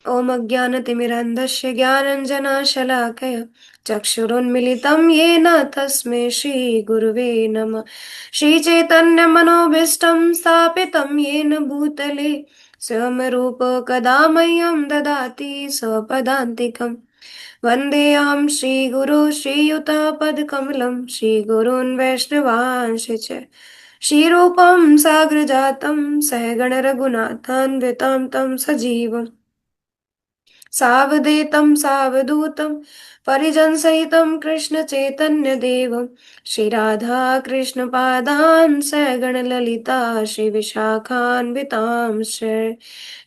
ॐ अज्ञानतिमिरन्धस्य ज्ञानञ्जनशलाकया चक्षुरुन्मिलितं येन तस्मै श्रीगुरुवे नमः। श्रीचैतन्यमनोभीष्टं स्थापितं येन भूतले स्वयं रूप कदा मह्यं ददाति स्वपदान्तिकम्। वन्देऽहं श्रीगुरो श्रीयुतपदकमलं श्रीगुरून् वैष्णवांश्च श्रीरूपं साग्रजातं सहगणरघुनाथान्वितं तं सजीवम् सावधेतं सावधूतं परिजनसहितं कृष्णचैतन्यदेवं श्रीराधा कृष्णपादान् सगणललिता श्रीविशाखान्वितांश्च।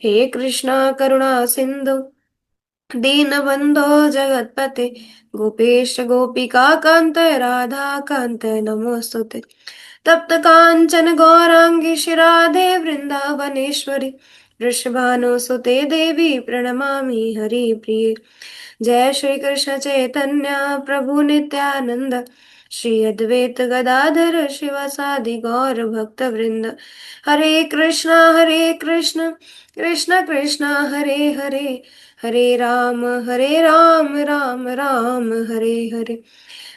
हे कृष्णा करुणा सिन्धु दीनबन्धो जगत्पते गोपेश गोपिकान्त राधाकान्त नमोऽस्तुते। तप्त काञ्चन गौराङ्गी राधे वृन्दावनेश्वरि वृषभानुसुते देवी प्रणमामि हरिप्रिये। जय श्री कृष्ण चैतन्य प्रभु नित्यानंद श्री अद्वैत गदाधर शिवासादि गौर भक्त वृंद। हरे कृष्ण कृष्ण कृष्ण हरे हरे हरे राम राम राम हरे हरे।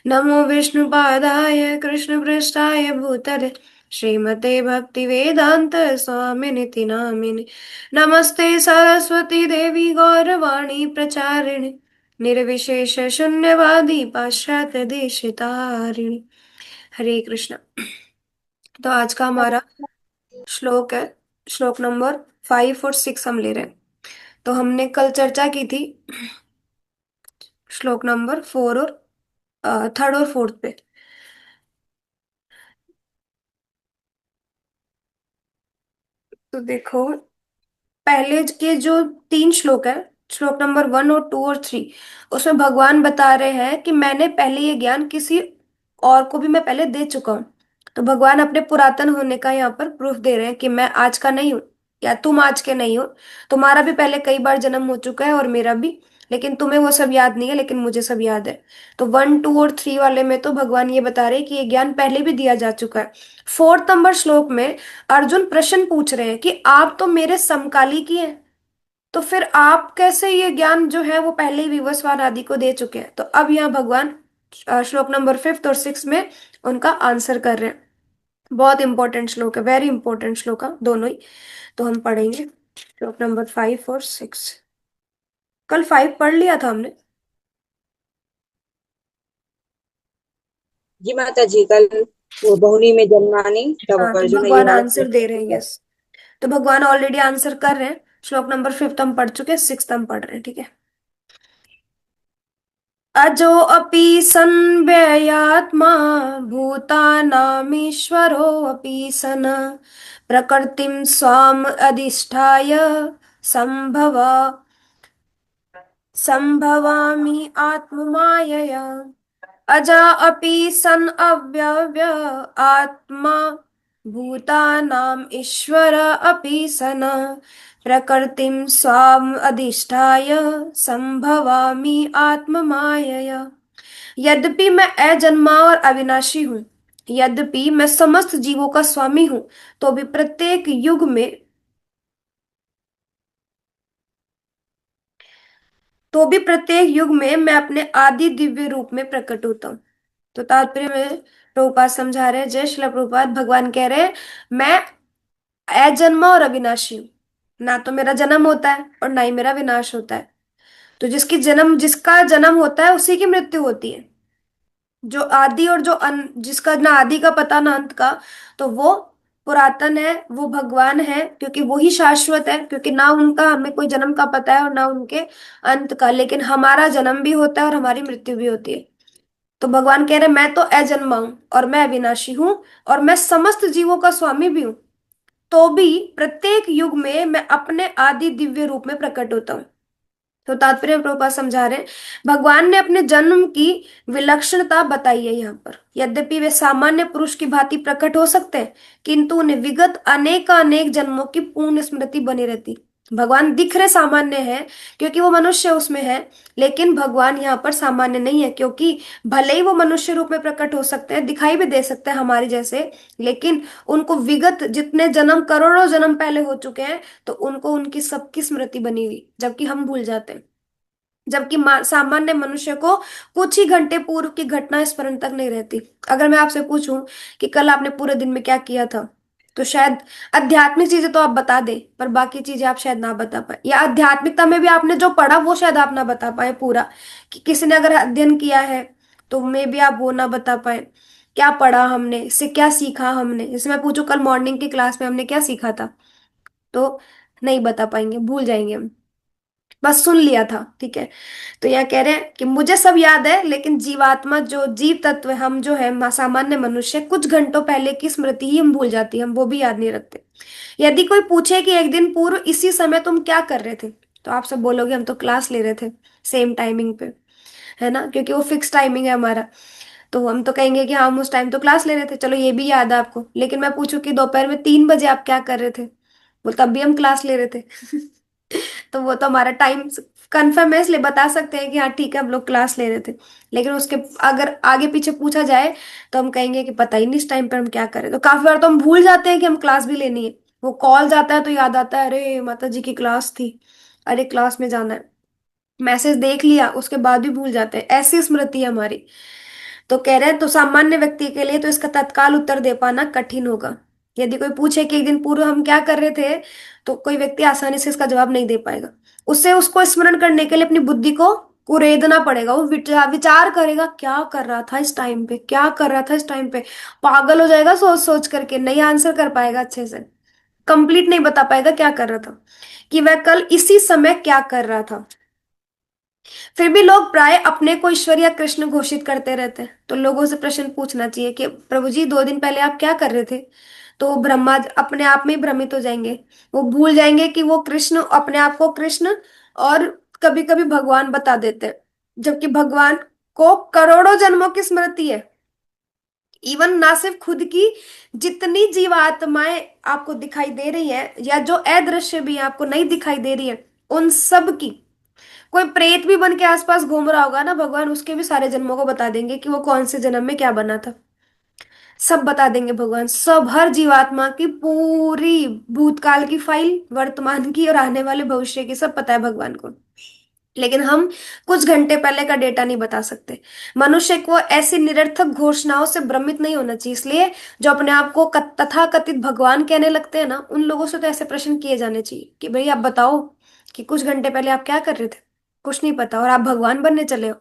नमो विष्णुपादाय कृष्णपृष्ठाय भूतले श्रीमते भक्तिवेदांत स्वामिनिति नामिने। नमस्ते सरस्वती देवी गौरवाणी प्रचारिणे निर्विशेष शून्यवादी पाश्चात्य देशतारिणी। हरे कृष्ण। तो आज का हमारा श्लोक है, श्लोक नंबर 5 और 6 हम ले रहे हैं। तो हमने कल चर्चा की थी श्लोक नंबर 4 और 3 और 4 पे। तो देखो, पहले के जो 3 श्लोक है, श्लोक नंबर 1 और 2 और 3, उसमें भगवान बता रहे हैं कि मैंने पहले ये ज्ञान किसी और को भी मैं पहले दे चुका हूँ। तो भगवान अपने पुरातन होने का यहाँ पर प्रूफ दे रहे हैं कि मैं आज का नहीं हूँ या तुम आज के नहीं हो। तुम्हारा भी पहले कई बार जन्म हो चुका है और मेरा भी, लेकिन तुम्हें वो सब याद नहीं है, लेकिन मुझे सब याद है। तो 1 2 और 3 वाले में तो भगवान ये बता रहे हैं कि ये ज्ञान पहले भी दिया जा चुका है। 4 नंबर श्लोक में अर्जुन प्रश्न पूछ रहे हैं कि आप तो मेरे समकालिक ही हैं, तो फिर आप कैसे ये ज्ञान जो है वो पहले ही विवस्वान आदि को दे चुके हैं। तो अब यहाँ भगवान श्लोक नंबर 5 और 6 में उनका आंसर कर रहे हैं। बहुत इंपॉर्टेंट श्लोक है, वेरी इंपॉर्टेंट श्लोक है दोनों ही। तो हम पढ़ेंगे श्लोक नंबर 5 और 6। कल 5 पढ़ लिया था हमने। जी माता जी, कल वो बहुनी में जन्मानी तब हाँ, तो अर्जुन ये भगवान वाला आंसर दे रहे हैं, प्रश्न। यस। तो भगवान ऑलरेडी आंसर कर रहे हैं। श्लोक नंबर 5 हम पढ़ चुके हैं, 6 हम पढ़ रहे हैं, ठीक है। अजो अपि सन्व्ययात्मा भूतानामीश्वरोऽपि सन् प्रकृतिं स्वाम् अधिष्ठाय सम्भव सम्भवामि आत्ममायया। अजा अपि सन् अव्यव्य आत्मा भूतानाम् ईश्वर अपि सन् प्रकृतिं स्वाम् अधिष्ठाय सम्भवामि आत्ममायया। यद्यपि मैं अजन्मा और अविनाशी हूँ, यद्यपि मैं समस्त जीवों का स्वामी हूँ, तो भी प्रत्येक युग में मैं अपने आदि दिव्य रूप में प्रकट होता हूँ। तो तात्पर्य में प्रभुपाद समझा रहे हैं, जय श्रील प्रभुपाद। भगवान कह रहे हैं मैं अजन्मा और अविनाशी हूँ, ना तो मेरा जन्म होता है और ना ही मेरा विनाश होता है। तो जिसका जन्म होता है उसी की मृत्यु होती है। जो आदि और जिसका ना आदि का पता ना अंत का, तो वो पुरातन है, वो भगवान है, क्योंकि वो ही शाश्वत है। क्योंकि ना उनका हमें कोई जन्म का पता है और ना उनके अंत का, लेकिन हमारा जन्म भी होता है और हमारी मृत्यु भी होती है। तो भगवान कह रहे मैं तो अजन्मा हूं और मैं अविनाशी हूं और मैं समस्त जीवों का स्वामी भी हूं, तो भी प्रत्येक युग में मैं अपने आदि दिव्य रूप में प्रकट होता हूँ। तो तात्पर्य प्रभुपाद समझा रहे हैं, भगवान ने अपने जन्म की विलक्षणता बताई है यहाँ पर। यद्यपि वे सामान्य पुरुष की भांति प्रकट हो सकते हैं, किंतु उन्हें विगत अनेक अनेक जन्मों की पूर्ण स्मृति बनी रहती। भगवान दिख रहे सामान्य है क्योंकि वो मनुष्य उसमें है, लेकिन भगवान यहाँ पर सामान्य नहीं है, क्योंकि भले ही वो मनुष्य रूप में प्रकट हो सकते हैं, दिखाई भी दे सकते हैं हमारी जैसे, लेकिन उनको विगत जितने जन्म, करोड़ों जन्म पहले हो चुके हैं, तो उनको उनकी सबकी स्मृति बनी हुई, जबकि हम भूल जाते हैं। जबकि सामान्य मनुष्य को कुछ ही घंटे पूर्व की घटना स्मरण तक नहीं रहती। अगर मैं आपसे पूछूं कि कल आपने पूरे दिन में क्या किया था, तो शायद आध्यात्मिक चीजें तो आप बता दें, पर बाकी चीजें आप शायद ना बता पाए, या आध्यात्मिकता में भी आपने जो पढ़ा वो शायद आप ना बता पाए पूरा। कि किसी ने अगर अध्ययन किया है तो मे भी आप वो ना बता पाए, क्या पढ़ा हमने, इससे क्या सीखा हमने। जैसे मैं पूछूं कल मॉर्निंग की क्लास में हमने क्या सीखा था, तो नहीं बता पाएंगे, भूल जाएंगे हम, बस सुन लिया था, ठीक है। तो यह कह रहे हैं कि मुझे सब याद है, लेकिन जीवात्मा, जो जीव तत्व है, हम जो है सामान्य मनुष्य, कुछ घंटों पहले की स्मृति ही हम भूल जाती है, हम वो भी याद नहीं रखते। यदि कोई पूछे कि एक दिन पूर्व इसी समय तुम क्या कर रहे थे, तो आप सब बोलोगे हम तो क्लास ले रहे थे, सेम टाइमिंग पे, है ना, क्योंकि वो फिक्स टाइमिंग है हमारा। तो हम तो कहेंगे कि हाँ, हम उस टाइम तो क्लास ले रहे थे, चलो ये भी याद है आपको। लेकिन मैं पूछूं कि दोपहर में 3 बजे आप क्या कर रहे थे, बोल तब भी हम क्लास ले रहे थे। तो वो तो हमारा टाइम कंफर्म है, इसलिए बता सकते हैं कि हाँ ठीक है, हम लोग क्लास ले रहे थे। लेकिन उसके अगर आगे पीछे पूछा जाए, तो हम कहेंगे कि पता ही नहीं इस टाइम पर हम क्या करें। तो काफी बार तो हम भूल जाते हैं कि हम क्लास भी लेनी है। वो कॉल जाता है तो याद आता है, अरे माता जी की क्लास थी, अरे क्लास में जाना है। मैसेज देख लिया उसके बाद भी भूल जाते हैं, ऐसी स्मृति है हमारी। तो कह रहे हैं तो सामान्य व्यक्ति के लिए तो इसका तत्काल उत्तर दे पाना कठिन होगा। यदि कोई पूछे कि एक दिन पूर्व हम क्या कर रहे थे, तो कोई व्यक्ति आसानी से इसका जवाब नहीं दे पाएगा। उसे उसको स्मरण करने के लिए अपनी बुद्धि को कुरेदना पड़ेगा। वो विचार विचार करेगा, क्या कर रहा था इस टाइम पे, क्या कर रहा था इस टाइम पे। पागल हो जाएगा सोच सोच करके, नहीं आंसर कर पाएगा अच्छे से, कंप्लीट नहीं बता पाएगा क्या कर रहा था, कि वह कल इसी समय क्या कर रहा था। फिर भी लोग प्राय अपने को ईश्वर या कृष्ण घोषित करते रहते हैं। तो लोगों से प्रश्न पूछना चाहिए कि प्रभु जी 2 दिन पहले आप क्या कर रहे थे, तो वो ब्रह्मा अपने आप में ही भ्रमित हो जाएंगे। वो भूल जाएंगे कि वो कृष्ण, अपने आप को कृष्ण और कभी कभी भगवान बता देते हैं, जबकि भगवान को करोड़ों जन्मों की स्मृति है। इवन ना सिर्फ खुद की, जितनी जीवात्माएं आपको दिखाई दे रही है, या जो अदृश्य भी आपको नहीं दिखाई दे रही है, उन सब की, कोई प्रेत भी बन के आसपास घूम रहा होगा ना, भगवान उसके भी सारे जन्मों को बता देंगे कि वो कौन से जन्म में क्या बना था। सब बता देंगे भगवान, सब, हर जीवात्मा की पूरी भूतकाल की फाइल, वर्तमान की और आने वाले भविष्य की, सब पता है भगवान को। लेकिन हम कुछ घंटे पहले का डेटा नहीं बता सकते। मनुष्य को ऐसी निरर्थक घोषणाओं से भ्रमित नहीं होना चाहिए। इसलिए जो अपने आप को तथा कथित भगवान कहने लगते हैं ना, उन लोगों से तो ऐसे प्रश्न किए जाने चाहिए कि भाई आप बताओ कि कुछ घंटे पहले आप क्या कर रहे थे, कुछ नहीं पता और आप भगवान बनने चले हो।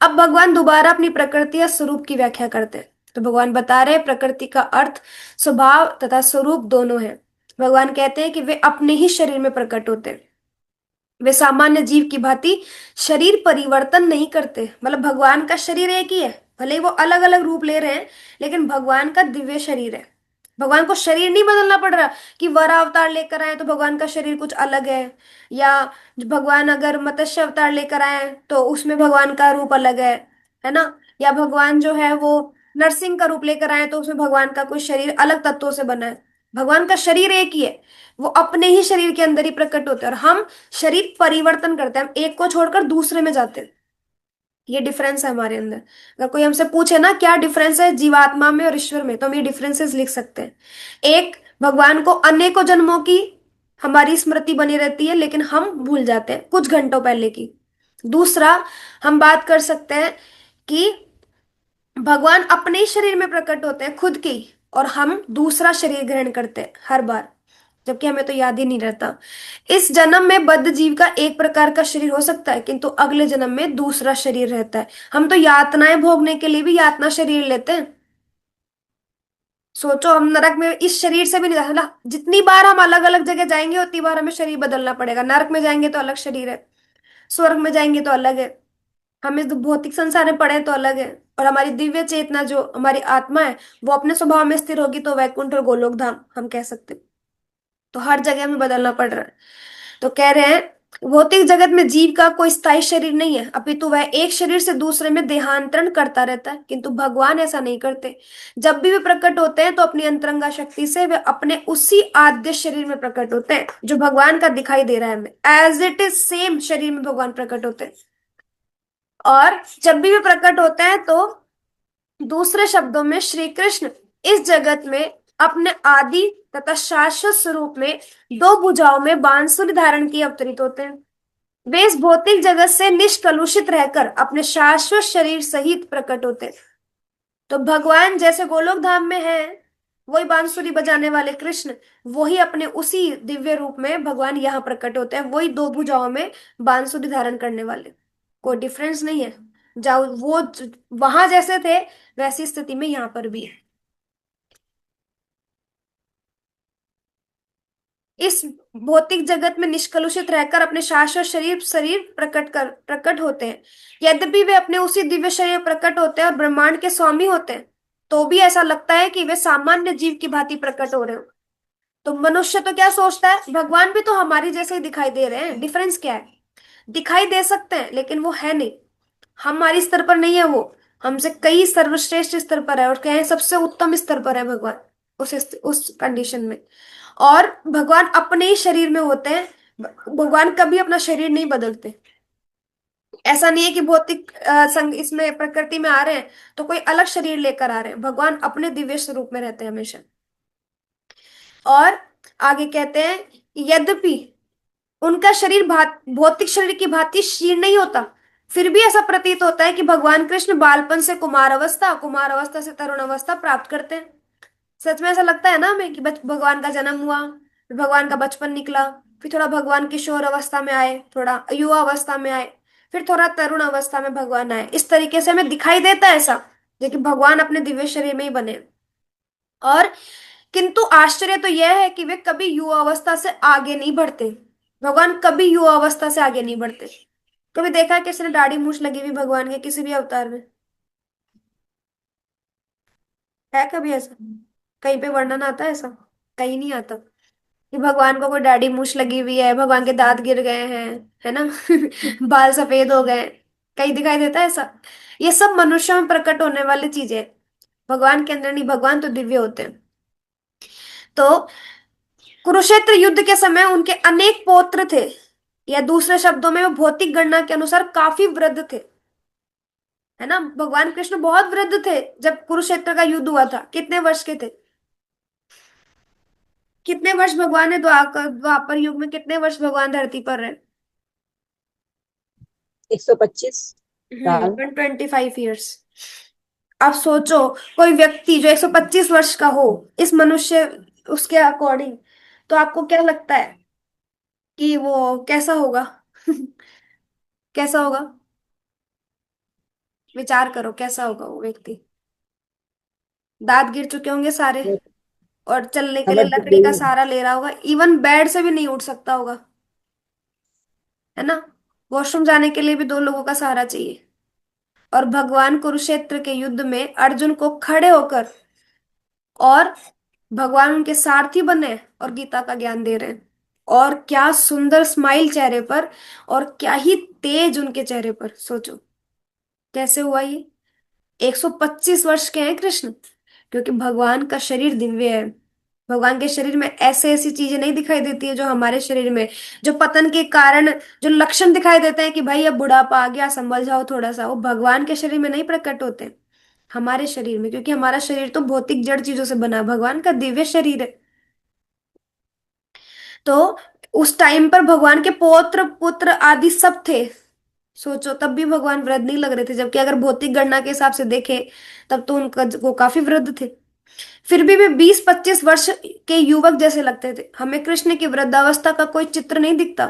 अब भगवान दोबारा अपनी प्रकृति या स्वरूप की व्याख्या करते हैं। तो भगवान बता रहे हैं प्रकृति का अर्थ स्वभाव तथा स्वरूप दोनों है। भगवान कहते हैं कि वे अपने ही शरीर में प्रकट होते हैं। वे सामान्य जीव की भांति शरीर परिवर्तन नहीं करते। मतलब भगवान का शरीर एक ही है, भले ही वो अलग अलग रूप ले रहे हैं, लेकिन भगवान का दिव्य शरीर है। भगवान को शरीर नहीं बदलना पड़ रहा कि वरा अवतार लेकर आए तो भगवान का शरीर कुछ अलग है, या भगवान अगर मत्स्य अवतार लेकर आए तो उसमें भगवान का रूप अलग है ना, या भगवान जो है वो नरसिंह का रूप लेकर आए तो उसमें भगवान का कोई शरीर अलग तत्वों से बना है। भगवान का शरीर एक ही है, वो अपने ही शरीर के अंदर ही प्रकट होते हैं, और हम शरीर परिवर्तन करते हैं, हम एक को छोड़कर दूसरे में जाते हैं। ये डिफरेंस है हमारे अंदर। अगर कोई हमसे पूछे ना क्या डिफरेंस है जीवात्मा में और ईश्वर में, तो हम ये डिफरेंसेस लिख सकते हैं। एक, भगवान को अनेकों जन्मों की हमारी स्मृति बनी रहती है, लेकिन हम भूल जाते हैं कुछ घंटों पहले की। दूसरा, हम बात कर सकते हैं कि भगवान अपने ही शरीर में प्रकट होते हैं, खुद के ही, और हम दूसरा शरीर ग्रहण करते हैं हर बार, जबकि हमें तो याद ही नहीं रहता। इस जन्म में बद्ध जीव का एक प्रकार का शरीर हो सकता है, किंतु अगले जन्म में दूसरा शरीर रहता है। हम तो यातनाएं भोगने के लिए भी यातना शरीर लेते हैं। सोचो, हम नरक में इस शरीर से भी नहीं जा सकते। जितनी बार हम अलग अलग जगह जाएंगे उतनी बार हमें शरीर बदलना पड़ेगा। नरक में जाएंगे तो अलग शरीर है, स्वर्ग में जाएंगे तो अलग है, हम इस भौतिक संसार में पड़े तो अलग है। और हमारी दिव्य चेतना, जो हमारी आत्मा है, वो अपने स्वभाव में स्थिर होगी तो वैकुंठ और गोलोक धाम हम कह सकते हैं। तो हर जगह हमें बदलना पड़ रहा है। तो कह रहे हैं भौतिक जगत में जीव का कोई स्थायी शरीर नहीं है, अपितु वह एक शरीर से दूसरे में देहांतरण करता रहता है, किंतु भगवान ऐसा नहीं करते। जब भी वे प्रकट होते हैं तो अपनी अंतरंगा शक्ति से वे अपने उसी आद्य शरीर में प्रकट होते हैं जो भगवान का दिखाई दे रहा है हमें, एज इट इज सेम शरीर में भगवान प्रकट होते हैं। और जब भी वे प्रकट होते हैं तो दूसरे शब्दों में श्री कृष्ण इस जगत में अपने आदि तथा शाश्वत स्वरूप में दो भुजाओं में बांसुरी धारण किए अवतरित होते हैं। वे इस भौतिक जगत से निष्कलुषित रहकर अपने शाश्वत शरीर सहित प्रकट होते हैं। तो भगवान जैसे गोलोक धाम में है, वही बांसुरी बजाने वाले कृष्ण, वही अपने उसी दिव्य रूप में भगवान यहाँ प्रकट होते हैं, वही दो भुजाओं में बांसुरी धारण करने वाले। कोई डिफरेंस नहीं है। जाओ वो वहां जैसे थे वैसी स्थिति में यहाँ पर भी है। इस भौतिक जगत में निष्कलुषित रहकर अपने शाश्वत शरीर शरीर प्रकट होते हैं। यद्यपि वे अपने उसी दिव्य शरीर प्रकट होते हैं और ब्रह्मांड के स्वामी होते हैं, तो भी ऐसा लगता है कि वे सामान्य जीव की भांति प्रकट हो रहे हो। तो मनुष्य तो क्या सोचता है, भगवान भी तो हमारी जैसे ही दिखाई दे रहे हैं, डिफरेंस क्या है? दिखाई दे सकते हैं लेकिन वो है नहीं, हमारी स्तर पर नहीं है वो, हमसे कई सर्वश्रेष्ठ स्तर पर है, और कहें सबसे उत्तम स्तर पर है भगवान उस कंडीशन में। और भगवान अपने ही शरीर में होते हैं। भगवान कभी अपना शरीर नहीं बदलते। ऐसा नहीं है कि भौतिक संग इसमें प्रकृति में आ रहे हैं तो कोई अलग शरीर लेकर आ रहे हैं, भगवान अपने दिव्य स्वरूप में रहते हैं हमेशा। और आगे कहते हैं, यद्यपि उनका शरीर भौतिक शरीर की भांति क्षीण नहीं होता, फिर भी ऐसा प्रतीत होता है कि भगवान कृष्ण बालपन से कुमार अवस्था से तरुण अवस्था प्राप्त करते हैं। सच में ऐसा लगता है ना हमें कि भगवान का जन्म हुआ, फिर भगवान का बचपन निकला, फिर थोड़ा भगवान किशोर अवस्था में आए, थोड़ा युवा अवस्था में आए, फिर थोड़ा तरुण अवस्था में भगवान आए। इस तरीके से हमें दिखाई देता है ऐसा, जो कि भगवान अपने दिव्य शरीर में ही बने। और किंतु आश्चर्य तो यह है कि वे कभी युवा अवस्था से आगे नहीं बढ़ते। भगवान कभी युवा अवस्था से आगे नहीं बढ़ते। कभी देखा है किसी ने दाढ़ी मूछ लगी हुई भगवान के किसी भी अवतार में? है कभी ऐसा? कहीं पे वर्णन आता है ऐसा? कहीं नहीं आता कि भगवान को कोई दाढ़ी मूछ लगी हुई है, भगवान के दांत गिर गए हैं, है ना? बाल सफेद हो गए, कहीं दिखाई देता है ऐसा? ये सब मनुष्यों में प्रकट होने वाली चीजें हैं, भगवान के अंदर नहीं। भगवान तो दिव्य होते हैं। तो कुरुक्षेत्र युद्ध के समय उनके अनेक पौत्र थे, या दूसरे शब्दों में वो भौतिक गणना के अनुसार काफी वृद्ध थे, है ना? भगवान कृष्ण बहुत वृद्ध थे जब कुरुक्षेत्र का युद्ध हुआ था। कितने वर्ष के थे? कितने वर्ष भगवान ने द्वापर युग में कितने वर्ष भगवान धरती पर रहे? 125 साल। 125 ईयर्स। आप सोचो, कोई व्यक्ति जो 125 वर्ष का हो, इस मनुष्य उसके अकॉर्डिंग, तो आपको क्या लगता है कि वो कैसा होगा? कैसा होगा? विचार करो, कैसा होगा वो व्यक्ति? दांत गिर चुके होंगे सारे, मैं और चलने के लिए समझ लकड़ी का गई। सहारा ले रहा होगा, इवन बेड से भी नहीं उठ सकता होगा, है ना? वॉशरूम जाने के लिए भी दो लोगों का सहारा चाहिए। और भगवान कुरुक्षेत्र के युद्ध में अर्जुन को खड़े होकर, और भगवान उनके सारथी बने और गीता का ज्ञान दे रहे हैं। और क्या सुंदर स्माइल चेहरे पर, और क्या ही तेज उनके चेहरे पर। सोचो कैसे हुआ ये। 125 वर्ष के हैं कृष्ण, क्योंकि भगवान का शरीर दिव्य है। भगवान के शरीर में ऐसे ऐसी चीजें नहीं दिखाई देती है जो हमारे शरीर में, जो पतन के कारण जो लक्षण दिखाई देते हैं कि भाई अब बुढ़ापा आ गया, संभल जाओ थोड़ा सा, वो भगवान के शरीर में नहीं प्रकट होते, हमारे शरीर में। क्योंकि हमारा शरीर तो भौतिक जड़ चीजों से बना है, भगवान का दिव्य शरीर है। तो उस टाइम पर भगवान के पौत्र पुत्र आदि सब थे। सोचो तब भी भगवान वृद्ध नहीं लग रहे थे, जबकि अगर भौतिक गणना के हिसाब से देखें तब तो उनका वो काफी वृद्ध थे। फिर भी वे 20-25 वर्ष के युवक जैसे लगते थे। हमें कृष्ण की वृद्धावस्था का कोई चित्र नहीं दिखता,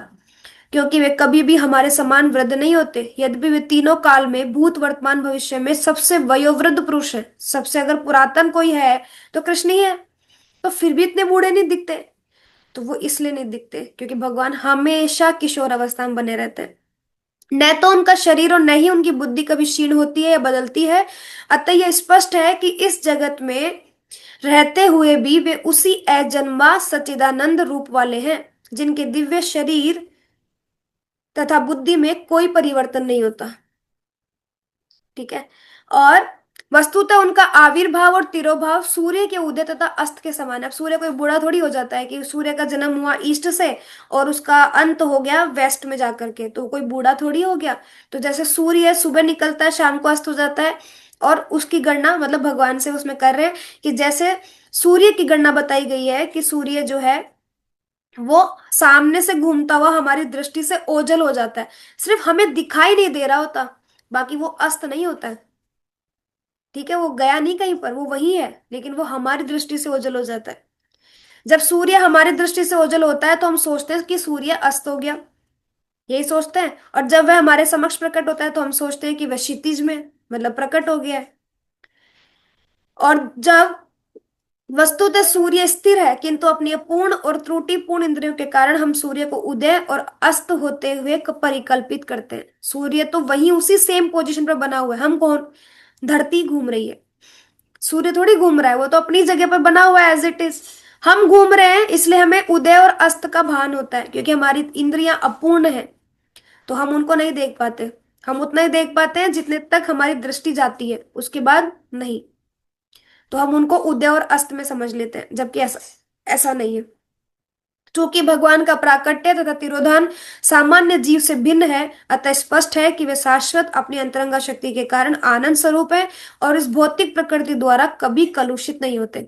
क्योंकि वे कभी भी हमारे समान वृद्ध नहीं होते। यद्यपि वे तीनों काल में, भूत वर्तमान भविष्य में सबसे वयोवृद्ध पुरुष हैं। सबसे अगर पुरातन कोई है तो कृष्ण ही है। तो फिर भी इतने बूढ़े नहीं दिखते। तो वो इसलिए नहीं दिखते क्योंकि भगवान हमेशा किशोर अवस्था में बने रहते हैं। न तो उनका शरीर और न ही उनकी बुद्धि कभी क्षीण होती है या बदलती है। अतः यह स्पष्ट है कि इस जगत में रहते हुए भी वे उसी अजन्मा सच्चिदानंद रूप वाले हैं, जिनके दिव्य शरीर तथा बुद्धि में कोई परिवर्तन नहीं होता। ठीक है। और वस्तुतः उनका आविर्भाव और तिरोभाव सूर्य के उदय तथा अस्त के समान है। अब सूर्य कोई बूढ़ा थोड़ी हो जाता है कि सूर्य का जन्म हुआ ईस्ट से और उसका अंत हो गया वेस्ट में जाकर के, तो कोई बूढ़ा थोड़ी हो गया। तो जैसे सूर्य सुबह निकलता है शाम को अस्त हो जाता है, और उसकी गणना मतलब भगवान से उसमें कर रहे हैं कि जैसे सूर्य की गणना बताई गई है कि सूर्य जो है वो सामने से घूमता हुआ हमारी दृष्टि से ओझल हो जाता है, सिर्फ हमें दिखाई नहीं दे रहा होता, बाकी वो अस्त नहीं होता है। ठीक है, वो गया नहीं कहीं पर, वो वही है, लेकिन वो हमारी दृष्टि से ओझल हो जाता है। जब सूर्य हमारी दृष्टि से ओझल होता है तो हम सोचते हैं कि सूर्य अस्त हो गया, यही सोचते हैं। और जब वह हमारे समक्ष प्रकट होता है तो हम सोचते हैं कि वह क्षितिज में मतलब प्रकट हो गया है। और जब वस्तुतः सूर्य स्थिर है, किंतु अपनी अपूर्ण और त्रुटिपूर्ण इंद्रियों के कारण हम सूर्य को उदय और अस्त होते हुए परिकल्पित करते हैं। सूर्य तो वही उसी सेम पोजीशन पर बना हुआ है, हम कौन, धरती घूम रही है, सूर्य थोड़ी घूम रहा है, वो तो अपनी जगह पर बना हुआ है एज इट इज। हम घूम रहे हैं इसलिए हमें उदय और अस्त का भान होता है, क्योंकि हमारी इंद्रियां अपूर्ण है तो हम उनको नहीं देख पाते। हम उतना ही देख पाते हैं जितने तक हमारी दृष्टि जाती है, उसके बाद नहीं। तो हम उनको उदय और अस्त में समझ लेते हैं, जबकि ऐसा ऐसा नहीं है। चूंकि भगवान का प्राकट्य तथा तिरोधान सामान्य जीव से भिन्न है, अतः स्पष्ट है कि वे शाश्वत अपनी अंतरंगा शक्ति के कारण आनंद स्वरूप है और इस भौतिक प्रकृति द्वारा कभी कलुषित नहीं होते।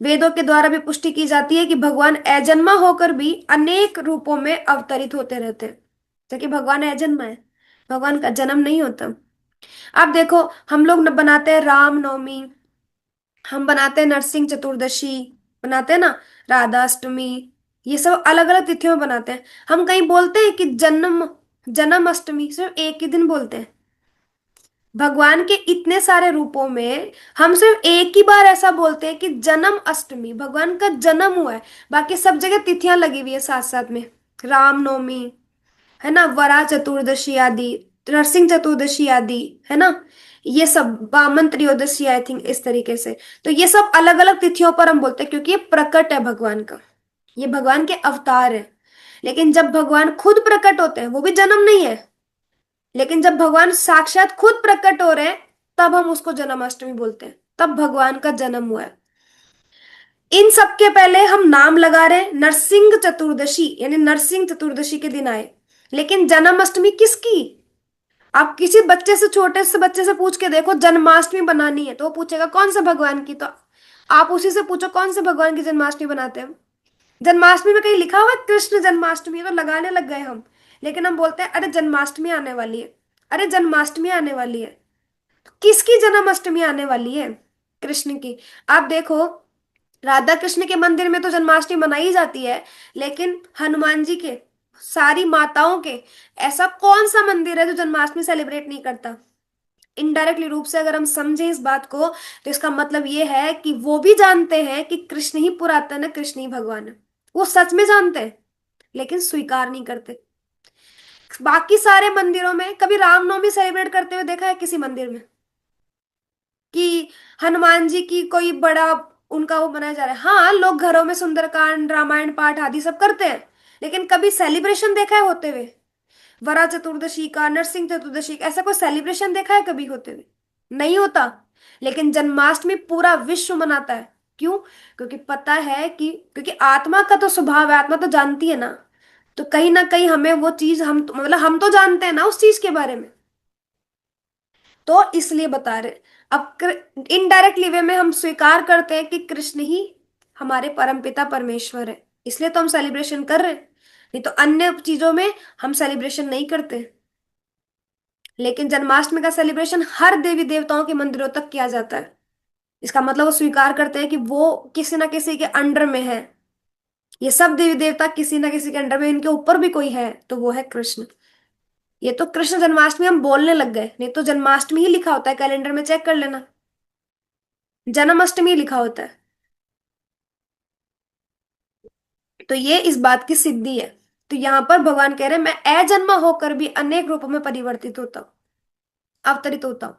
वेदों के द्वारा भी पुष्टि की जाती है कि भगवान अजन्मा होकर भी अनेक रूपों में अवतरित होते रहते हैं। क्योंकि भगवान अजन्मा है, भगवान का जन्म नहीं होता। आप देखो, हम लोग न बनाते हैं राम नवमी, हम बनाते हैं नरसिंह चतुर्दशी, बनाते हैं ना, राधाष्टमी, ये सब अलग अलग तिथियों में बनाते हैं। हम कहीं बोलते हैं कि जन्म जन्माष्टमी, सिर्फ एक ही दिन बोलते हैं। भगवान के इतने सारे रूपों में हम सिर्फ एक ही बार ऐसा बोलते हैं कि जन्म अष्टमी, भगवान का जन्म हुआ है। बाकी सब जगह तिथियां लगी हुई है साथ साथ में, रामनवमी है ना, वरा चतुर्दशी आदि, नरसिंह चतुर्दशी आदि, है ना, ये सब वामन त्रयोदशी आई थिंक इस तरीके से। तो ये सब अलग अलग तिथियों पर हम बोलते हैं क्योंकि ये प्रकट है भगवान का, ये भगवान के अवतार है। लेकिन जब भगवान खुद प्रकट होते हैं, वो भी जन्म नहीं है, लेकिन जब भगवान साक्षात खुद प्रकट हो रहे हैं तब हम उसको जन्माष्टमी बोलते हैं, तब भगवान का जन्म हुआ है। इन सबके पहले हम नाम लगा रहे हैं नरसिंह चतुर्दशी, यानी नरसिंह चतुर्दशी के दिन आए। लेकिन जन्माष्टमी किसकी? आप किसी बच्चे से, छोटे से बच्चे से पूछ के देखो जन्माष्टमी बनानी है तो वो पूछेगा कौन से भगवान की, तो आप उसी से पूछो कौन से भगवान की जन्माष्टमी बनाते हैं। जन्माष्टमी में कहीं लिखा हुआ है कृष्ण जन्माष्टमी? तो लगाने लग गए हम, लेकिन हम बोलते हैं अरे जन्माष्टमी आने वाली है, अरे जन्माष्टमी आने वाली है। तो किसकी जन्माष्टमी आने वाली है? कृष्ण की। आप देखो, राधा कृष्ण के मंदिर में तो जन्माष्टमी मनाई जाती है, लेकिन हनुमान जी के, सारी माताओं के, ऐसा कौन सा मंदिर है जो जन्माष्टमी सेलिब्रेट नहीं करता? इनडायरेक्टली रूप से अगर हम समझे इस बात को तो इसका मतलब ये है कि वो भी जानते हैं कि कृष्ण ही पुरातन है, कृष्ण ही भगवान है। वो सच में जानते हैं लेकिन स्वीकार नहीं करते। बाकी सारे मंदिरों में कभी रामनवमी सेलिब्रेट करते हुए देखा है किसी मंदिर में? कि हनुमान जी की कोई बड़ा उनका वो मनाया जा रहा है? हाँ, लोग घरों में सुंदरकांड रामायण पाठ आदि सब करते हैं, लेकिन कभी सेलिब्रेशन देखा है होते हुए? वरा चतुर्दशी का, नरसिंह चतुर्दशी का, ऐसा कोई सेलिब्रेशन देखा है कभी होते हुए? नहीं होता। लेकिन जन्माष्टमी पूरा विश्व मनाता है। क्यों? क्योंकि पता है कि, क्योंकि आत्मा का तो स्वभाव है, आत्मा तो जानती है ना। तो कहीं ना कहीं हमें वो चीज, हम मतलब हम तो जानते हैं ना उस चीज के बारे में, तो इसलिए बता रहे। अब इनडायरेक्टली वे में हम स्वीकार करते हैं कि कृष्ण ही हमारे परमपिता परमेश्वर है, इसलिए तो हम सेलिब्रेशन कर रहे हैं। नहीं तो अन्य चीजों में हम सेलिब्रेशन नहीं करते। लेकिन जन्माष्टमी का सेलिब्रेशन हर देवी देवताओं के मंदिरों तक किया जाता है। इसका मतलब वो स्वीकार करते हैं कि वो किसी ना किसी के अंडर में है। ये सब देवी देवता किसी ना किसी के अंडर में, इनके ऊपर भी कोई है तो वो है कृष्ण। ये तो कृष्ण जन्माष्टमी हम बोलने लग गए, नहीं तो जन्माष्टमी ही लिखा होता है, कैलेंडर में चेक कर लेना, जन्माष्टमी लिखा होता है। तो ये इस बात की सिद्धि है। तो यहां पर भगवान कह रहे हैं मैं अजन्मा होकर भी अनेक रूपों में परिवर्तित होता हूं, अवतरित होता हूं।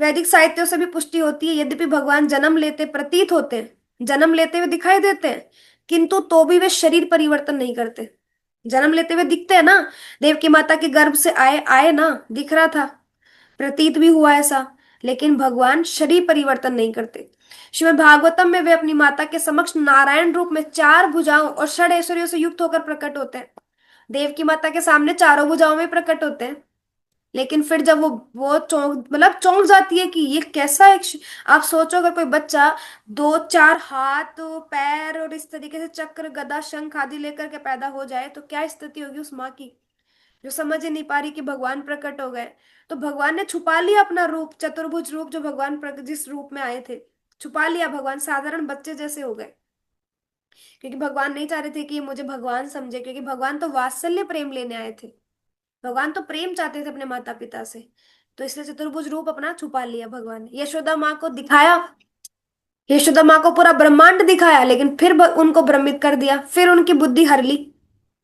वैदिक साहित्यों से भी पुष्टि होती है, यद्यपि भगवान जन्म लेते प्रतीत होते हैं, जन्म लेते हुए दिखाई देते हैं, किंतु तो भी वे शरीर परिवर्तन नहीं करते। जन्म लेते हुए दिखते हैं ना, देवकी माता के गर्भ से आए आए ना, दिख रहा था, प्रतीत भी हुआ ऐसा। लेकिन भगवान शरीर परिवर्तन नहीं करते। श्रीमद् भागवतम में वे अपनी माता के समक्ष नारायण रूप में चार भुजाओं और षड ऐश्वर्यों से युक्त होकर प्रकट होते हैं। देवकी माता के सामने चारों भुजाओं में प्रकट होते हैं। लेकिन फिर जब वो चौंक, मतलब चौंक जाती है कि ये कैसा एक आप सोचो, अगर कोई बच्चा दो चार हाथ पैर और इस तरीके से चक्र गदा शंख आदि लेकर के पैदा हो जाए तो क्या स्थिति होगी उस माँ की, जो समझ ही नहीं पा रही कि भगवान प्रकट हो गए। तो भगवान ने छुपा लिया अपना रूप, चतुर्भुज रूप, जो भगवान जिस रूप में आए थे, छुपा लिया। भगवान साधारण बच्चे जैसे हो गए, क्योंकि भगवान नहीं चाह रहे थे कि ये मुझे भगवान समझे, क्योंकि भगवान तो वात्सल्य प्रेम लेने आए थे। भगवान तो प्रेम चाहते थे अपने माता पिता से। तो इसलिए चतुर्भुज रूप अपना छुपा लिया भगवान ने। यशोदा माँ को दिखाया, यशोदा माँ को पूरा ब्रह्मांड दिखाया, लेकिन फिर उनको भ्रमित कर दिया, फिर उनकी बुद्धि हर ली।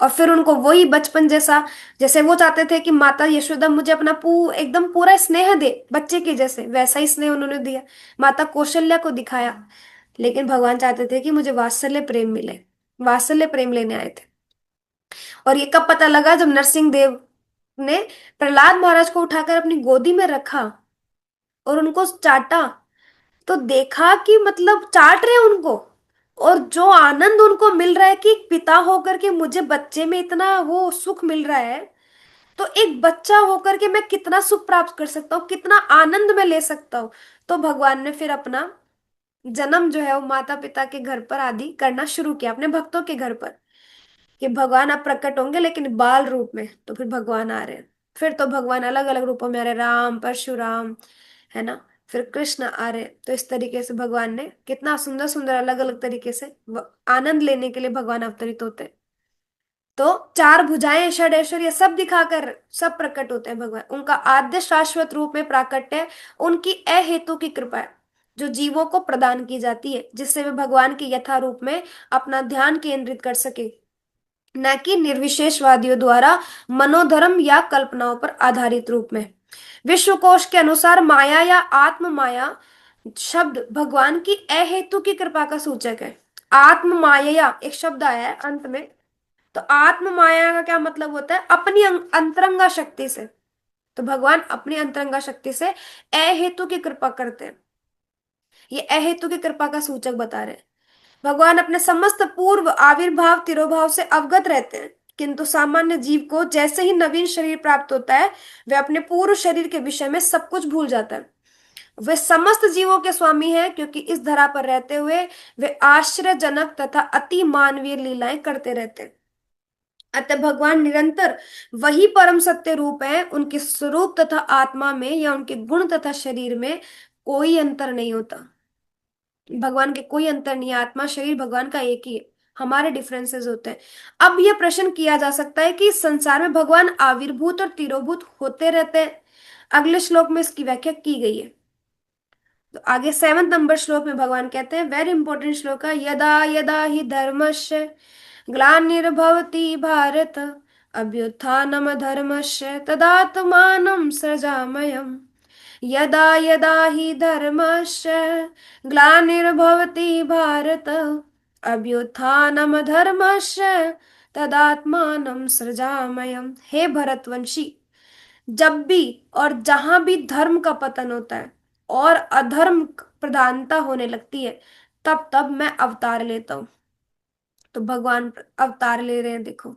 और फिर उनको वही बचपन जैसा, जैसे वो चाहते थे कि माता यशोदा मुझे अपना एकदम पूरा स्नेह दे बच्चे के जैसे, वैसा ही स्नेह उन्होंने दिया। माता कौशल्या को दिखाया, लेकिन भगवान चाहते थे कि मुझे वात्सल्य प्रेम मिले, वात्सल्य प्रेम लेने आए थे। और ये कब पता लगा, जब नरसिंह देव ने प्रहलाद महाराज को उठाकर अपनी गोदी में रखा और उनको चाटा, तो देखा कि मतलब चाट रहे हैं उनको, और जो आनंद उनको मिल रहा है कि एक पिता होकर के मुझे बच्चे में इतना वो सुख मिल रहा है, तो एक बच्चा होकर के मैं कितना सुख प्राप्त कर सकता हूँ, कितना आनंद मैं ले सकता हूँ। तो भगवान ने फिर अपना जन्म जो है वो माता पिता के घर पर आदि करना शुरू किया, अपने भक्तों के घर पर, कि भगवान अब प्रकट होंगे लेकिन बाल रूप में। तो फिर भगवान आ रहे हैं, फिर तो भगवान अलग अलग रूपों में आ रहे हैं, राम परशुराम, है ना, फिर कृष्ण आ रहे हैं। तो इस तरीके से भगवान ने कितना सुंदर सुंदर अलग अलग तरीके से आनंद लेने के लिए भगवान अवतरित होते हैं। तो चार भुजाएं षड ऐश्वर्य सब दिखाकर सब प्रकट होते हैं भगवान। उनका आद्य शाश्वत रूप में प्राकट्य उनकी अहेतु की कृपा है, जो जीवों को प्रदान की जाती है, जिससे वे भगवान के यथा रूप में अपना ध्यान केंद्रित कर सके, न कि निर्विशेषवादियों द्वारा मनोधर्म या कल्पनाओं पर आधारित रूप में। विश्वकोश के अनुसार माया या आत्म माया शब्द भगवान की अहेतु की कृपा का सूचक है। आत्म माया एक शब्द आया है अंत में। तो आत्म माया का क्या मतलब होता है, अपनी अंतरंगा शक्ति से। तो भगवान अपनी अंतरंगा शक्ति से अहेतु की कृपा करते हैं। ये अहेतु की कृपा का सूचक बता रहे हैं। भगवान अपने समस्त पूर्व आविर्भाव तिरोभाव से अवगत रहते हैं, किंतु सामान्य जीव को जैसे ही नवीन शरीर प्राप्त होता है, वह अपने पूर्व शरीर के विषय में सब कुछ भूल जाता है। वे समस्त जीवों के स्वामी हैं, क्योंकि इस धरा पर रहते हुए वे आश्चर्यजनक तथा अति मानवीय लीलाएं करते रहते हैं। अतः भगवान निरंतर वही परम सत्य रूप है, उनके स्वरूप तथा आत्मा में या उनके गुण तथा शरीर में कोई अंतर नहीं होता। भगवान के कोई अंतर नहीं है, आत्मा शरीर भगवान का एक ही है, हमारे डिफरेंसेस होते हैं। अब यह प्रश्न किया जा सकता है कि इस संसार में भगवान आविर्भूत और तिरोभूत होते रहते हैं। अगले श्लोक में इसकी व्याख्या की गई है। तो आगे 7 नंबर श्लोक में भगवान कहते हैं, वेरी इंपॉर्टेंट श्लोक है, यदा यदा ही धर्मस्य ग्लानिर्भवति भारत अभ्युत्थानम धर्मस्य तदात्मानं सृजाम्यहम्। यदा यदा हि धर्मस्य ग्लानिर्भवति भारत अभ्युत्थानम धर्मस्य तदात्मानं सृजाम्यहम्। हे भरतवंशी, जब भी और जहां भी धर्म का पतन होता है और अधर्म प्रधानता होने लगती है, तब तब मैं अवतार लेता हूँ। तो भगवान अवतार ले रहे हैं, देखो।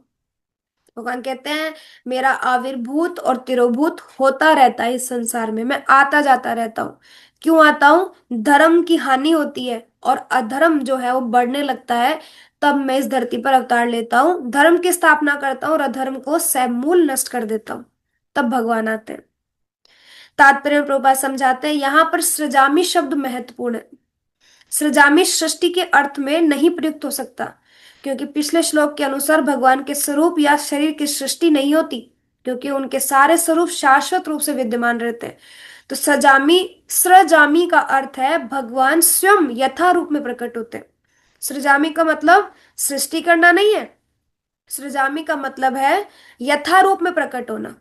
भगवान कहते हैं मेरा आविर्भूत और तिरोभूत होता रहता है इस संसार में, मैं आता जाता रहता हूँ। क्यों आता हूँ, धर्म की हानि होती है और अधर्म जो है वो बढ़ने लगता है, तब मैं इस धरती पर अवतार लेता हूँ, धर्म की स्थापना करता हूँ और अधर्म को समूल नष्ट कर देता हूँ। तब भगवान आते हैं। तात्पर्य में प्रभुपाद समझाते हैं, यहां पर सृजामी शब्द महत्वपूर्ण है। सृजामी सृष्टि के अर्थ में नहीं प्रयुक्त हो सकता, क्योंकि पिछले श्लोक के अनुसार भगवान के स्वरूप या शरीर की सृष्टि नहीं होती, क्योंकि उनके सारे स्वरूप शाश्वत रूप से विद्यमान रहते हैं। तो सजामी सृजामी का अर्थ है भगवान स्वयं यथा रूप में प्रकट होते हैं। सृजामी का मतलब सृष्टि करना नहीं है, सृजामी का मतलब है यथा रूप में प्रकट होना।